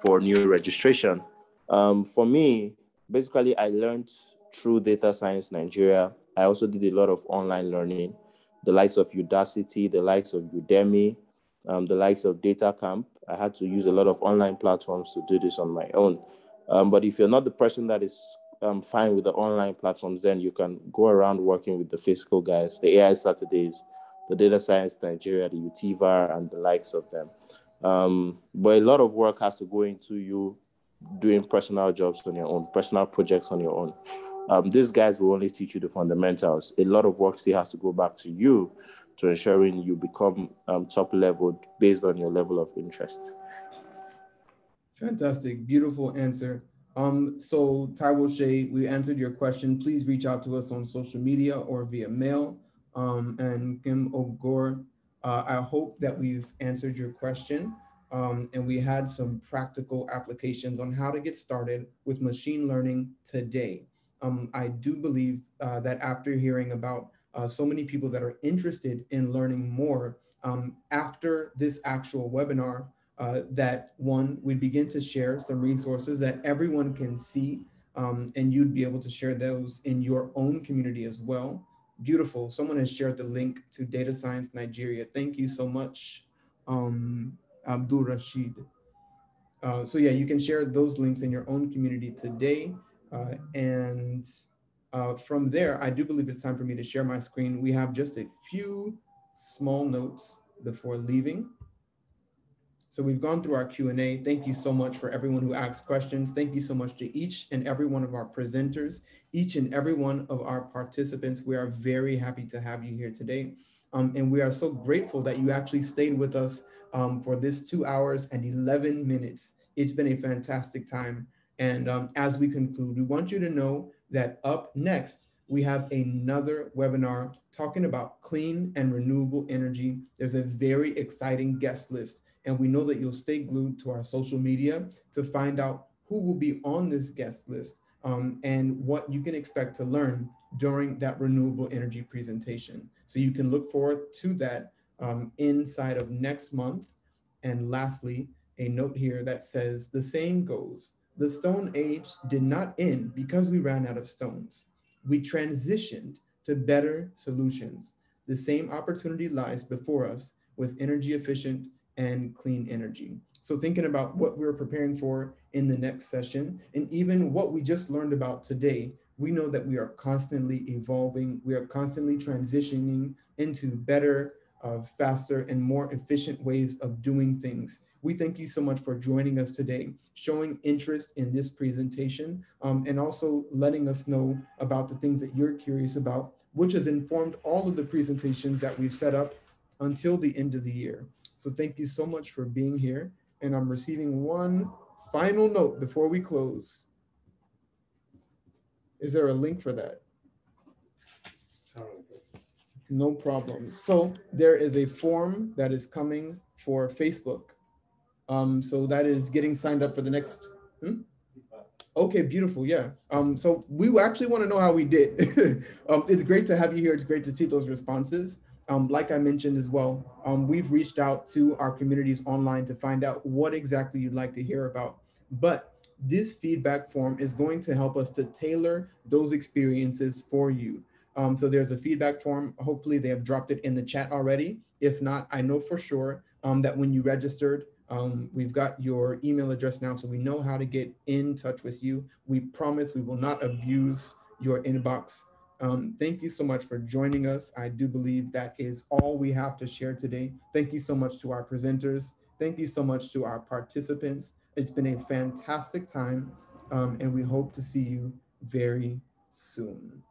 for new registration. For me, basically, I learned through Data Science Nigeria. I also did a lot of online learning, the likes of Udacity, the likes of Udemy, the likes of Data Camp. I had to use a lot of online platforms to do this on my own. But if you're not the person that is fine with the online platforms, then you can go around working with the physical guys, the AI Saturdays, the Data Science Nigeria, the Utiva, and the likes of them. But a lot of work has to go into you doing personal jobs on your own, personal projects on your own. These guys will only teach you the fundamentals. A lot of work still has to go back to you to ensuring you become top level based on your level of interest. Fantastic, beautiful answer. So Taiwo Shea, we answered your question. Please reach out to us on social media or via mail. And Kim Ogor, I hope that we've answered your question. And we had some practical applications on how to get started with machine learning today. I do believe that after hearing about so many people that are interested in learning more after this actual webinar, that one, we begin to share some resources that everyone can see, and you'd be able to share those in your own community as well. Beautiful. Someone has shared the link to Data Science Nigeria. Thank you so much, Abdul Rashid. So yeah, you can share those links in your own community today. And from there, I do believe it's time for me to share my screen. We have just a few small notes before leaving. So we've gone through our Q&A. Thank you so much for everyone who asked questions. Thank you so much to each and every one of our presenters, each and every one of our participants. We are very happy to have you here today. And we are so grateful that you actually stayed with us for this 2 hours and 11 minutes. It's been a fantastic time. And as we conclude, we want you to know that up next, we have another webinar talking about clean and renewable energy. There's a very exciting guest list. And we know that you'll stay glued to our social media to find out who will be on this guest list and what you can expect to learn during that renewable energy presentation. So you can look forward to that inside of next month. And lastly, a note here that says, the saying goes, the Stone Age did not end because we ran out of stones. We transitioned to better solutions. The same opportunity lies before us with energy efficient and clean energy. So thinking about what we're preparing for in the next session, and even what we just learned about today, we know that we are constantly evolving, we are constantly transitioning into better, faster, and more efficient ways of doing things. We thank you so much for joining us today, showing interest in this presentation, and also letting us know about the things that you're curious about, which has informed all of the presentations that we've set up until the end of the year. So thank you so much for being here. And I'm receiving one final note before we close. Is there a link for that? No problem. So there is a form that is coming for Facebook. So that is getting signed up for the next. Okay, beautiful. Yeah. So we actually want to know how we did. It's great to have you here. It's great to see those responses. Like I mentioned as well, we've reached out to our communities online to find out what exactly you'd like to hear about. But this feedback form is going to help us to tailor those experiences for you. So there's a feedback form. Hopefully they have dropped it in the chat already. If not, I know for sure that when you registered, we've got your email address now, so we know how to get in touch with you. We promise we will not abuse your inbox. Thank you so much for joining us. I do believe that is all we have to share today. Thank you so much to our presenters. Thank you so much to our participants. It's been a fantastic time, and we hope to see you very soon.